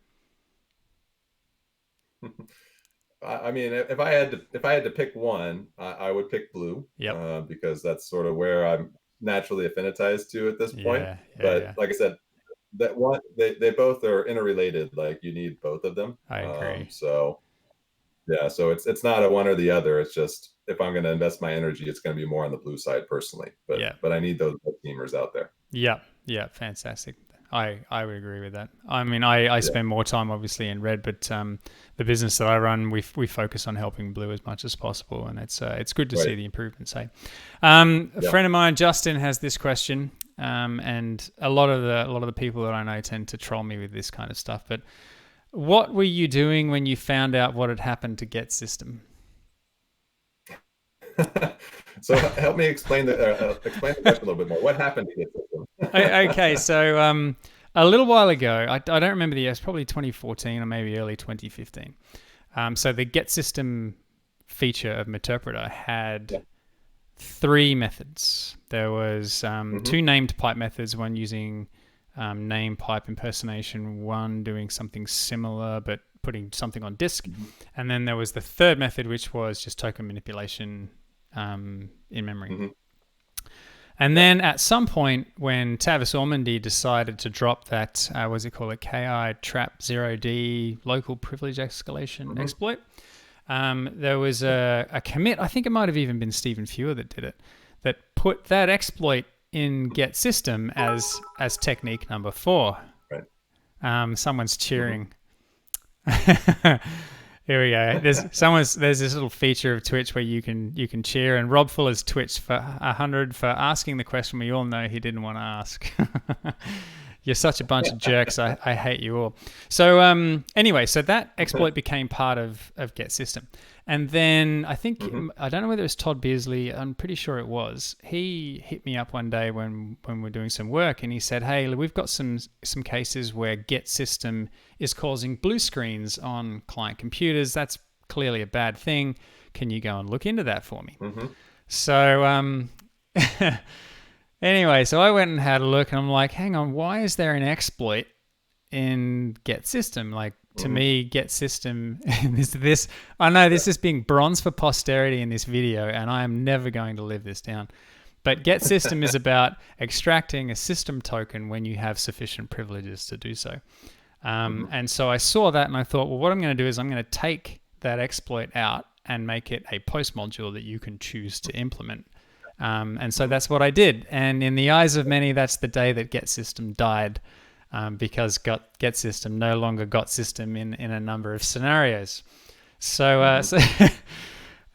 I mean, if I had to pick one, I would pick blue. Because that's sort of where I'm naturally affinitized to at this point. Like I said, that one they both are interrelated. Like you need both of them. I agree. So it's not a one or the other. It's just if I'm going to invest my energy, it's going to be more on the blue side personally. But I need those teamers out there. Yeah, fantastic. I would agree with that. I mean, I spend more time obviously in red, but the business that I run, we focus on helping blue as much as possible, and it's good to see the improvements. A friend of mine, Justin, has this question, and a lot of the people that I know tend to troll me with this kind of stuff. But what were you doing when you found out what had happened to Get System? So help me explain the question a little bit more. What happened to Get System? Okay, so a little while ago, I don't remember the year, it's probably 2014 or maybe early 2015. So the Get System feature of Meterpreter had three methods. There was two named pipe methods, one using name pipe impersonation, one doing something similar but putting something on disk, and then there was the third method, which was just token manipulation in memory. And then at some point when Tavis Ormandy decided to drop that, what's it called, a KI trap 0D local privilege escalation exploit, there was a commit, I think it might have even been Stephen Fewer that did it, that put that exploit in Get System as technique number 4. Right. Someone's cheering. Here we go. There's this little feature of Twitch where you can cheer, and Rob Fuller's twitched for 100 for asking the question we all know he didn't want to ask. You're such a bunch of jerks. I hate you all. So anyway, so that exploit became part of Get System. And then I think, I don't know whether it's Todd Beasley, I'm pretty sure it was. He hit me up one day when we're doing some work, and he said, hey, we've got some cases where Get System is causing blue screens on client computers. That's clearly a bad thing. Can you go and look into that for me? So anyway, so I went and had a look, and I'm like, hang on, why is there an exploit in Get System? Like, to me, Get System, I know this is being bronze for posterity in this video, and I am never going to live this down. But Get System is about extracting a system token when you have sufficient privileges to do so. And so I saw that, and I thought, well, what I'm going to do is I'm going to take that exploit out and make it a post module that you can choose to implement. And so that's what I did. And in the eyes of many, that's the day that Get System died, because Get System no longer got system in a number of scenarios. So,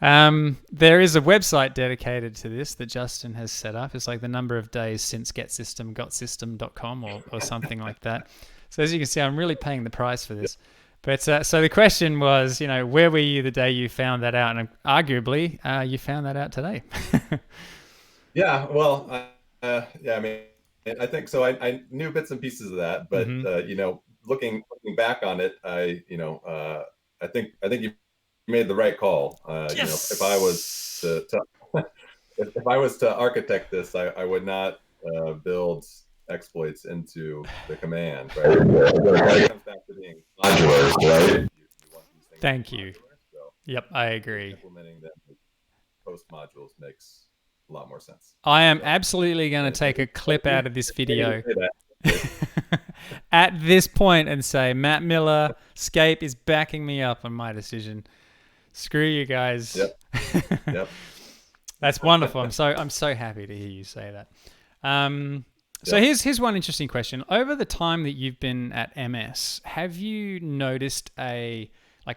there is a website dedicated to this that Justin has set up. It's like the number of days since Get System got system.com or something like that. So as you can see, I'm really paying the price for this. But so the question was, where were you the day you found that out? And arguably, you found that out today. Yeah, well, yeah, I mean, I think so. I knew bits and pieces of that, but looking back on it, I think you made the right call. Yes! If I was if I was to architect this, I would not build exploits into the command, right? It comes back to being modular, right? You want these things Thank to be you. modular, so Yep, I agree. implementing them with post modules makes a lot more sense. I am absolutely going to take a clip out of this video at this point and say, Matt Miller, Skape is backing me up on my decision. Screw you guys. Yep. That's wonderful. I'm so happy to hear you say that. So here's one interesting question. Over the time that you've been at MS, have you noticed a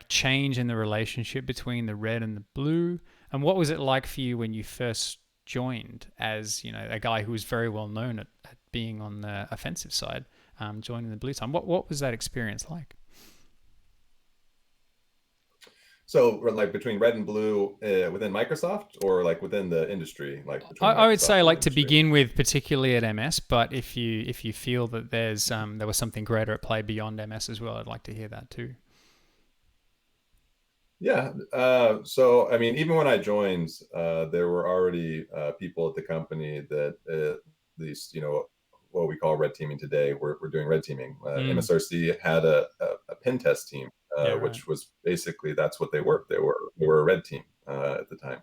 change in the relationship between the red and the blue? And what was it like for you when you first joined as a guy who was very well known at being on the offensive side, joining the blue team? What was that experience like? So, between red and blue within Microsoft, or within the industry, I would say to begin with, particularly at MS. But if you feel that there was something greater at play beyond MS as well, I'd like to hear that too. Yeah. So, I mean, even when I joined, there were already people at the company that at least, what we call red teaming today, we're doing red teaming. MSRC had a pen test team, which was basically, that's what they were. They were a red team at the time.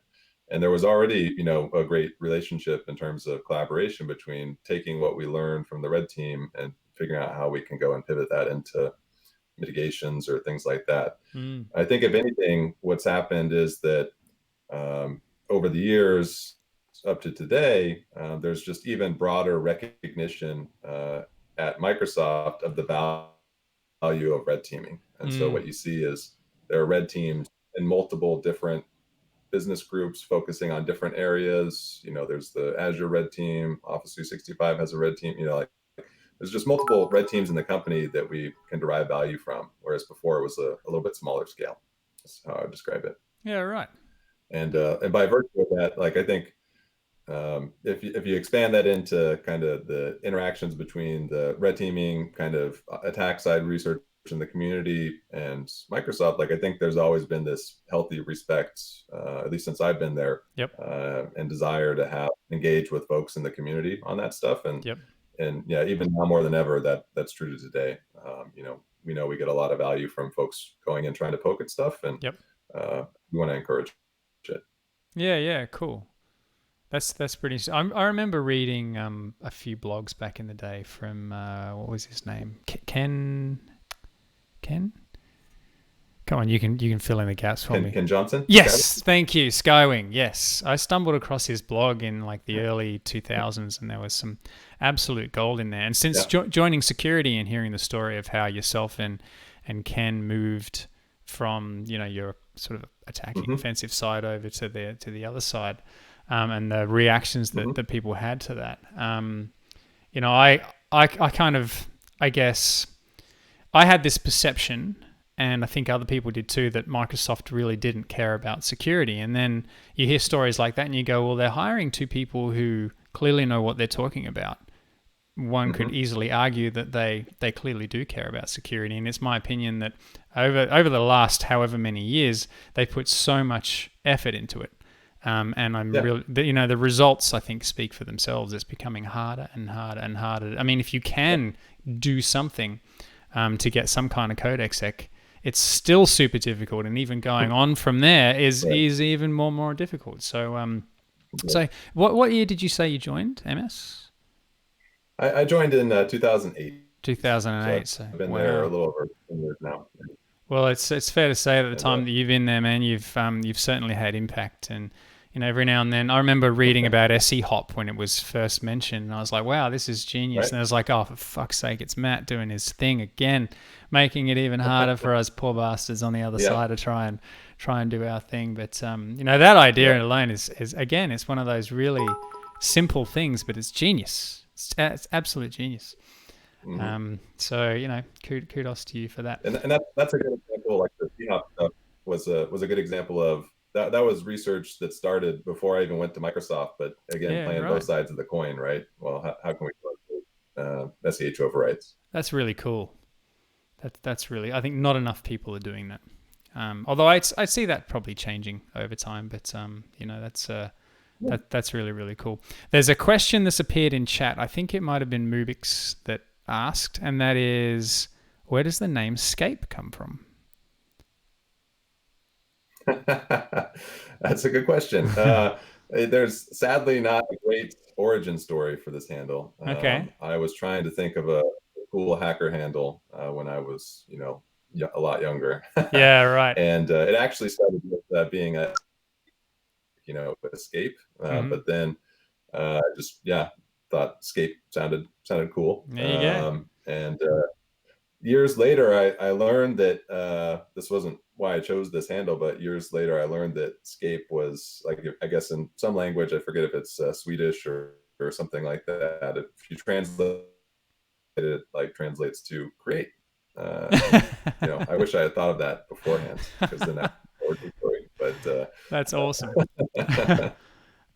And there was already, a great relationship in terms of collaboration between taking what we learned from the red team and figuring out how we can go and pivot that into mitigations or things like that. I think, if anything, what's happened is that over the years up to today, there's just even broader recognition at Microsoft of the value of red teaming. And so what you see is there are red teams in multiple different business groups focusing on different areas. There's the Azure red team, Office 365 has a red team, there's just multiple red teams in the company that we can derive value from, whereas before it was a little bit smaller scale. That's how I would describe it. Yeah, right. And by virtue of that, I think if you expand that into kind of the interactions between the red teaming kind of attack side research in the community and Microsoft, I think there's always been this healthy respect, at least since I've been there, and desire to engage with folks in the community on that stuff. And yeah, even now more than ever, that's true to today. We know we get a lot of value from folks going and trying to poke at stuff, and we want to encourage it. Yeah, cool. That's pretty. I remember reading a few blogs back in the day from what was his name? Ken. Come on, you can fill in the gaps for me. Ken Johnson? Yes, thank you. Skywing, yes. I stumbled across his blog in the early 2000s, and there was some absolute gold in there. And since joining security and hearing the story of how yourself and Ken moved from your sort of attacking offensive side over to the other side, and the reactions that people had to that, I kind of, I guess, I had this perception, and I think other people did too, that Microsoft really didn't care about security. And then you hear stories like that and you go, well, they're hiring two people who clearly know what they're talking about. One could Mm-hmm. easily argue that they clearly do care about security. And it's my opinion that over the last however many years, they put so much effort into it. And I'm Yeah. really, the results I think speak for themselves. It's becoming harder and harder and harder. I mean, if you can do something to get some kind of code exec, it's still super difficult, and even going on from there is Right. is even more difficult. So Yeah. so what year did you say you joined MS? I joined in 2008, so 2008. So I've been there a wow. little over 10 years now. Well, it's fair to say that the And time that you've been there, man, you've certainly had impact. And every now and then, I remember reading about SE Hop when it was first mentioned, and I was like, wow, this is genius. right. And I was like, oh, for fuck's sake, it's Matt doing his thing again, making it even harder for us poor bastards on the other Yeah. side to try and do our thing. But that idea Yeah. alone is again, it's one of those really simple things, but it's genius. It's absolute genius. Hmm. So kudos to you for that. And that's a good example. Like the C-Hop stuff was a good example of that. That was research that started before I even went to Microsoft. But again, Yeah, playing both right. sides of the coin, right? Well, how can we SEH overrides? That's really cool. That's really. I think not enough people are doing that. Although I see that probably changing over time, but that's really really cool. There's a question that's appeared in chat. I think it might have been Mubix that asked, and that is, where does the name Skape come from? That's a good question. There's sadly not a great origin story for this handle. Okay. I was trying to think of a cool hacker handle when I was, a lot younger, Yeah. Right. and it actually started with being Escape, Hmm. but then I just thought Scape sounded cool, There you go. and years later, I learned that this wasn't why I chose this handle, but years later, I learned that Skape was like, I guess in some language, I forget if it's Swedish or something like that. If you translate it, like translates to create. And I wish I had thought of that beforehand because then I would be story. But That's awesome. That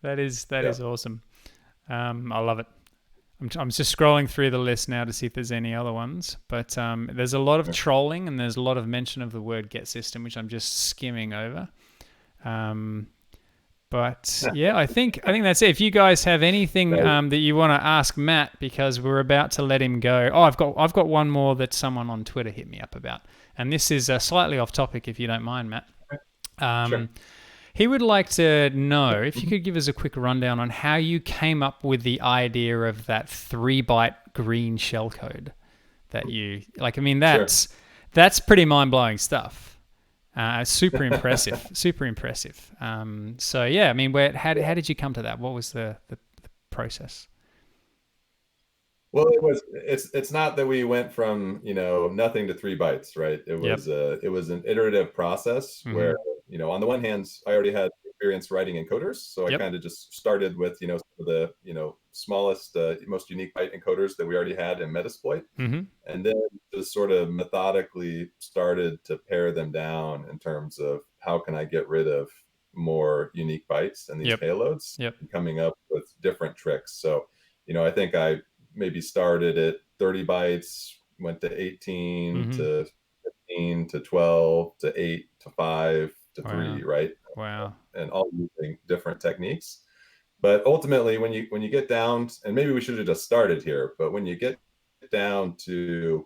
yeah, is awesome. I love it. I'm just scrolling through the list now to see if there's any other ones, but there's a lot of trolling and there's a lot of mention of the word get system, which I'm just skimming over. Um, but yeah, I think that's it. If you guys have anything right. that you want to ask Matt, because we're about to let him go. Oh, I've got one more that someone on Twitter hit me up about, and this is slightly off topic, if you don't mind, Matt. Sure. Um, he would like to know if you could give us a quick rundown on how you came up with the idea of that 3 byte green shellcode that you like. I mean, Sure. that's pretty mind blowing stuff. Super impressive, super impressive. So yeah, I mean, how did you come to that? What was the process? Well, it's not that we went from, nothing to 3 bytes, right? Yep. It was an iterative process Mm-hmm. where, on the one hand, I already had experience writing encoders, so I Yep. kind of just started with, some of the, smallest, most unique byte encoders that we already had in Metasploit, Mm-hmm. and then just sort of methodically started to pare them down in terms of how can I get rid of more unique bytes and these Yep. payloads, Yep. and coming up with different tricks. So, I think I maybe started at 30 bytes, went to 18 Mm-hmm. to 15 to 12 to 8 to 5 to Wow. 3, right? Wow. And all using different techniques. But ultimately, when you get down, and maybe we should have just started here, but when you get down to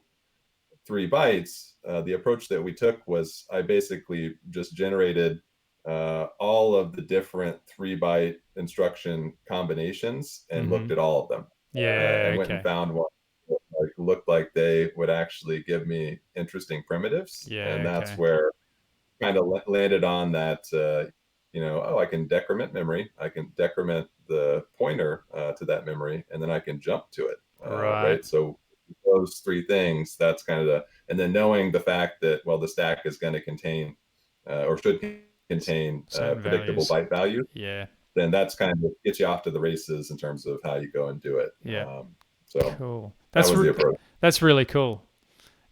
3 bytes, the approach that we took was I basically just generated all of the different 3 byte instruction combinations and looked Mm-hmm. at all of them, Yeah. and went and Okay. found one that looked like they would actually give me interesting primitives, and Yeah. that's Okay. where kind of landed on that. I can decrement memory. I can decrement the pointer to that memory, and then I can jump to it. Right. Right. So those 3 things. That's kind of and then knowing the fact that the stack is going to contain or should contain Certain predictable values. byte values, Yeah. then that's kind of gets you off to the races in terms of how you go and do it. Yeah. So Cool. That That's was the approach. that's really cool.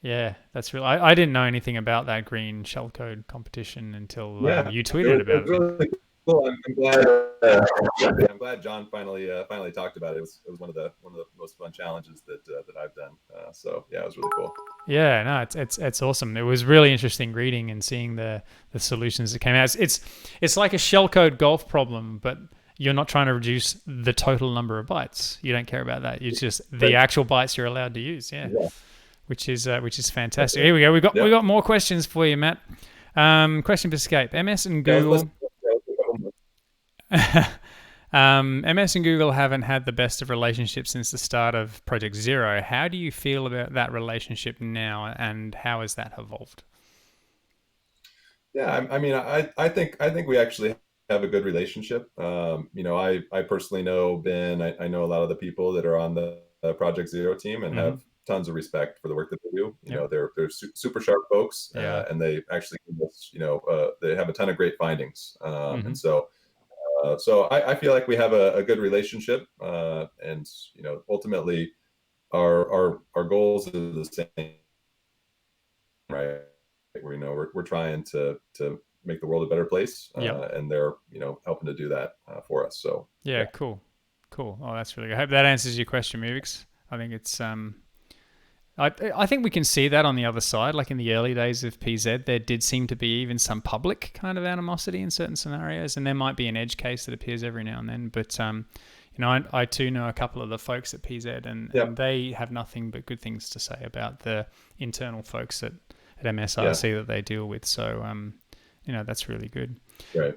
Yeah, that's real. I didn't know anything about that green shellcode competition until Yeah, you it tweeted was, about it. really cool. I'm glad. Yeah, I'm glad John finally talked about it. It was one of the most fun challenges that I've done. So yeah, it was really cool. Yeah, no, it's awesome. It was really interesting reading and seeing the solutions that came out. It's like a shellcode golf problem, but you're not trying to reduce the total number of bytes. You don't care about that. It's just the Right. actual bytes you're allowed to use. Yeah, Yeah. which is That's fantastic. it. Here we go. We Yep. got more questions for you, Matt. Question for Skape. MS and Yeah, I was Google. listening. Yeah, I was MS and Google haven't had the best of relationships since the start of Project Zero. How do you feel about that relationship now, and how has that evolved? Yeah, I mean, I think we actually have a good relationship. I personally know Ben. I know a lot of the people that are on the Project Zero team and Mm-hmm. have tons of respect for the work that they do. Yep. They're super sharp folks, Yeah. and they actually give us, they have a ton of great findings. Mm-hmm. And so I feel like we have a good relationship, and ultimately our goals are the same, right? We're trying to make the world a better place, Yep. and they're helping to do that for us. So Yeah. yeah, Cool. Cool. Oh, that's really good. I hope that answers your question, Muvix. I think it's I think we can see that on the other side. Like in the early days of PZ, there did seem to be even some public kind of animosity in certain scenarios, and there might be an edge case that appears every now and then. But I too know a couple of the folks at PZ, yeah, and they have nothing but good things to say about the internal folks at yeah, MSRC that they deal with. So that's really good. right,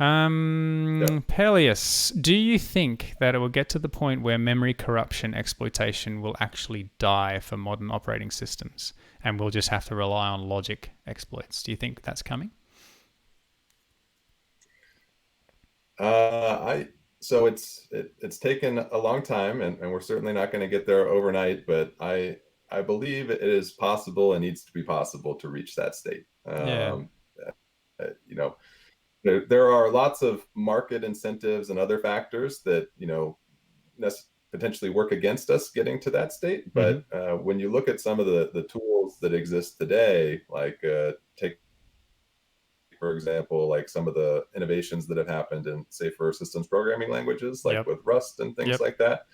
yeah. Peleus, do you think that it will get to the point where memory corruption exploitation will actually die for modern operating systems and we'll just have to rely on logic exploits? Do you think that's coming? I so it's taken a long time, and we're certainly not going to get there overnight. But I believe it is possible and needs to be possible to reach that state. Yeah. Uh, you know, there are lots of market incentives and other factors that potentially work against us getting to that state. Mm-hmm. But when you look at some of the tools that exist today, like take for example, like some of the innovations that have happened in safer systems programming languages, like Yep. with Rust and things Yep. like that.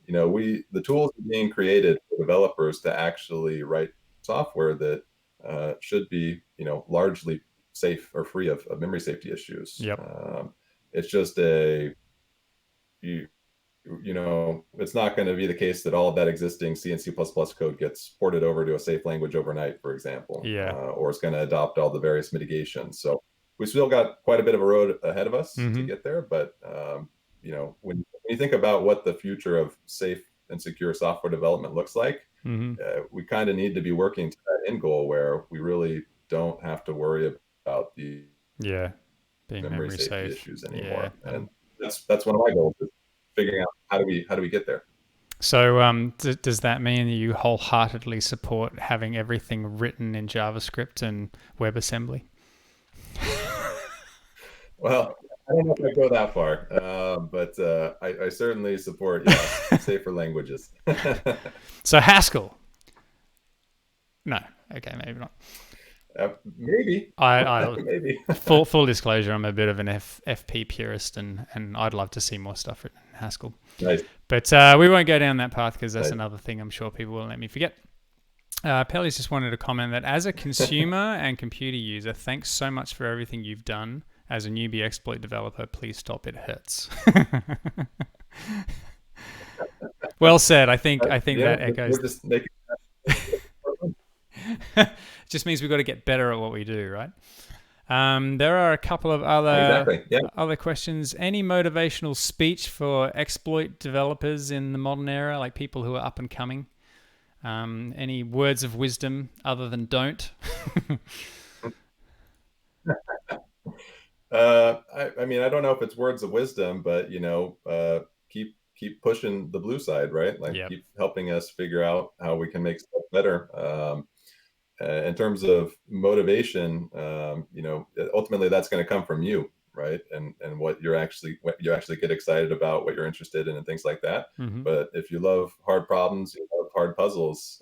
The tools are being created for developers to actually write software that should be, largely safe or free of memory safety issues. Yep. It's just you, it's not going to be the case that all of that existing C and C++ code gets ported over to a safe language overnight, for example, Yeah. or it's going to adopt all the various mitigations. So we still got quite a bit of a road ahead of us to Mm-hmm. get there. But when you think about what the future of safe and secure software development looks like, Mm-hmm. we kind of need to be working to that end goal where we really don't have to worry about the Yeah. Being memory memory safety safe. issues Yeah. anymore. And that's one of my goals, is figuring out how do we get there. So, does that mean that you wholeheartedly support having everything written in JavaScript and WebAssembly? Well, I don't know if I go that far, but I certainly support, safer languages. So Haskell? No. Okay, maybe not. Maybe, I maybe. full disclosure, I'm a bit of an FP purist, and I'd love to see more stuff written in Haskell. Nice. But we won't go down that path because that's Nice. another thing I'm sure people won't let me forget. Pelly's just wanted to comment that as a consumer and computer user, thanks so much for everything you've done. As a newbie exploit developer, please stop. It hurts. Well said. I think that echoes. We're just making. Just means we've got to get better at what we do, right? There are a couple of Exactly. Yeah. other questions. Any motivational speech for exploit developers in the modern era, like people who are up and coming? Any words of wisdom other than don't? I mean, I don't know if it's words of wisdom, but keep pushing the blue side, right? Like, Yep. keep helping us figure out how we can make stuff better. In terms of motivation, ultimately that's going to come from you, right? And what you actually get excited about, what you're interested in, and things like that. Mm-hmm. But if you love hard problems, you love hard puzzles,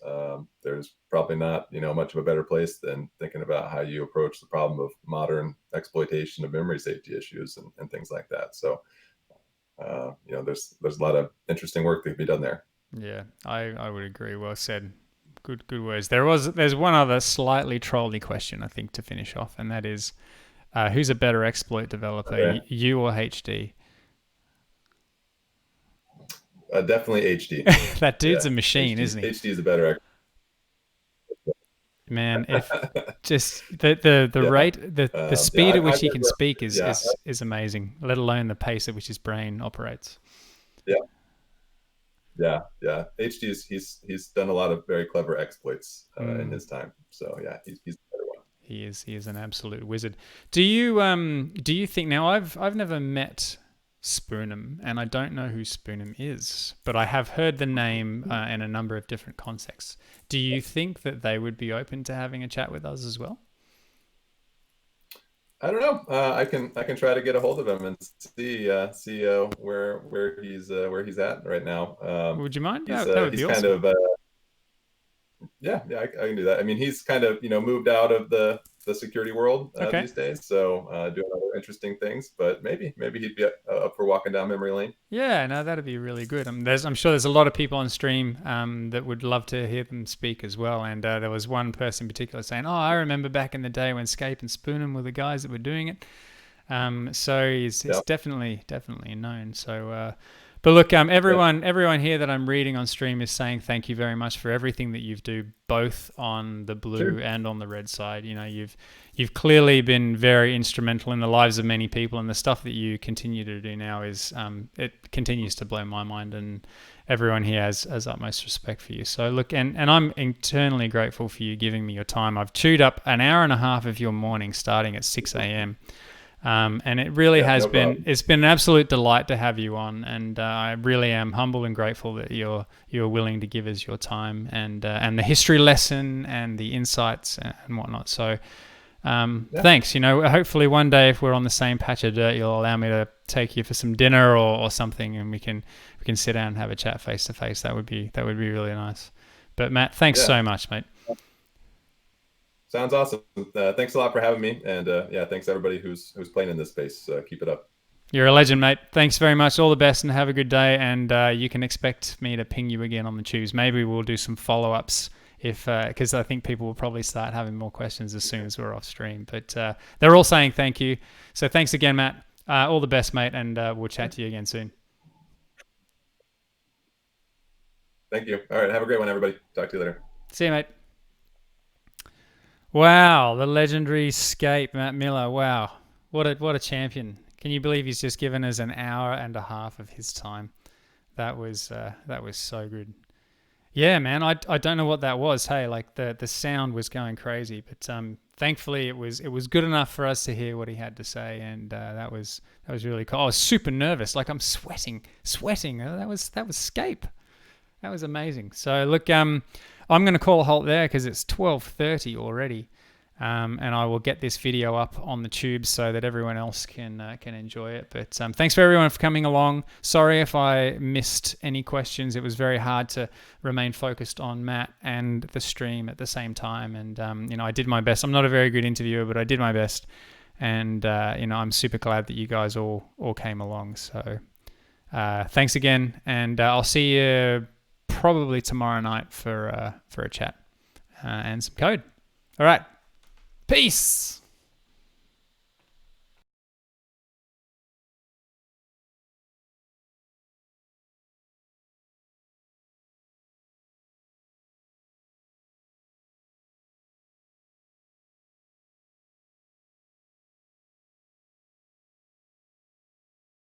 there's probably not, much of a better place than thinking about how you approach the problem of modern exploitation of memory safety issues and things like that. So, there's a lot of interesting work that can be done there. Yeah, I would agree. Well said. Good words. There's one other slightly trolly question I think to finish off, and that is, who's a better exploit developer, Okay. you or HD? Definitely HD. That dude's a machine, isn't he? HD is a better. Man, if just the Yeah. rate, the speed at which he can speak is yeah. is amazing. Let alone the pace at which his brain operates. Yeah. HD's he's done a lot of very clever exploits in his time. So yeah, he's the better one. He is an absolute wizard. Do you think, now I've never met Spoonham, and I don't know who Spoonham is, but I have heard the name in a number of different contexts. Do you think that they would be open to having a chat with us as well? I don't know. I can try to get a hold of him and see where he's at right now. Would you mind? He's That would he's be kind awesome. of yeah, I can do that. I mean, he's kind of moved out of the security world Okay. these days, so doing other interesting things. But maybe he'd be up for walking down memory lane. Yeah, no, that'd be really good. I'm sure there's a lot of people on stream that would love to hear them speak as well. And there was one person in particular saying, "Oh, I remember back in the day when Skape and Spoonham were the guys that were doing it." So it's Yep. definitely known. So, but look, everyone here that I'm reading on stream is saying thank you very much for everything that you do, both on the blue Sure. and on the red side. You've clearly been very instrumental in the lives of many people, and the stuff that you continue to do now is it continues to blow my mind, and everyone here has utmost respect for you. So look, and I'm eternally grateful for you giving me your time. I've chewed up an hour and a half of your morning starting at 6 a.m. And it really has No been, problem. it's been an absolute delight to have you on, and I really am humble and grateful that you're willing to give us your time and the history lesson and the insights and whatnot. So thanks. Hopefully one day if we're on the same patch of dirt, you'll allow me to take you for some dinner or something, and we can sit down and have a chat face to face. That would be really nice. But Matt, thanks so much, mate. Sounds awesome. Thanks a lot for having me, and yeah, thanks everybody who's playing in this space. Keep it up. You're a legend, mate. Thanks very much. All the best, and have a good day. And you can expect me to ping you again on the tubes. Maybe we'll do some follow-ups because I think people will probably start having more questions as soon as we're off stream. But they're all saying thank you. So thanks again, Matt. All the best, mate, and we'll chat to you again soon. Thank you. All right, have a great one, everybody. Talk to you later. See you, mate. Wow, the legendary Skape, Matt Miller. Wow, what a champion! Can you believe he's just given us an hour and a half of his time? That was so good. Yeah, man. I don't know what that was. Hey, like the sound was going crazy, but thankfully it was good enough for us to hear what he had to say, and that was really cool. I was super nervous, like I'm sweating. That was Skape. That was amazing. So look, I'm going to call a halt there because it's 12:30 already, and I will get this video up on the tube so that everyone else can enjoy it. But thanks for everyone for coming along. Sorry if I missed any questions. It was very hard to remain focused on Matt and the stream at the same time, and I did my best. I'm not a very good interviewer, but I did my best, and I'm super glad that you guys all came along. So thanks again, and I'll see you probably tomorrow night for a chat and some code. All right. Peace.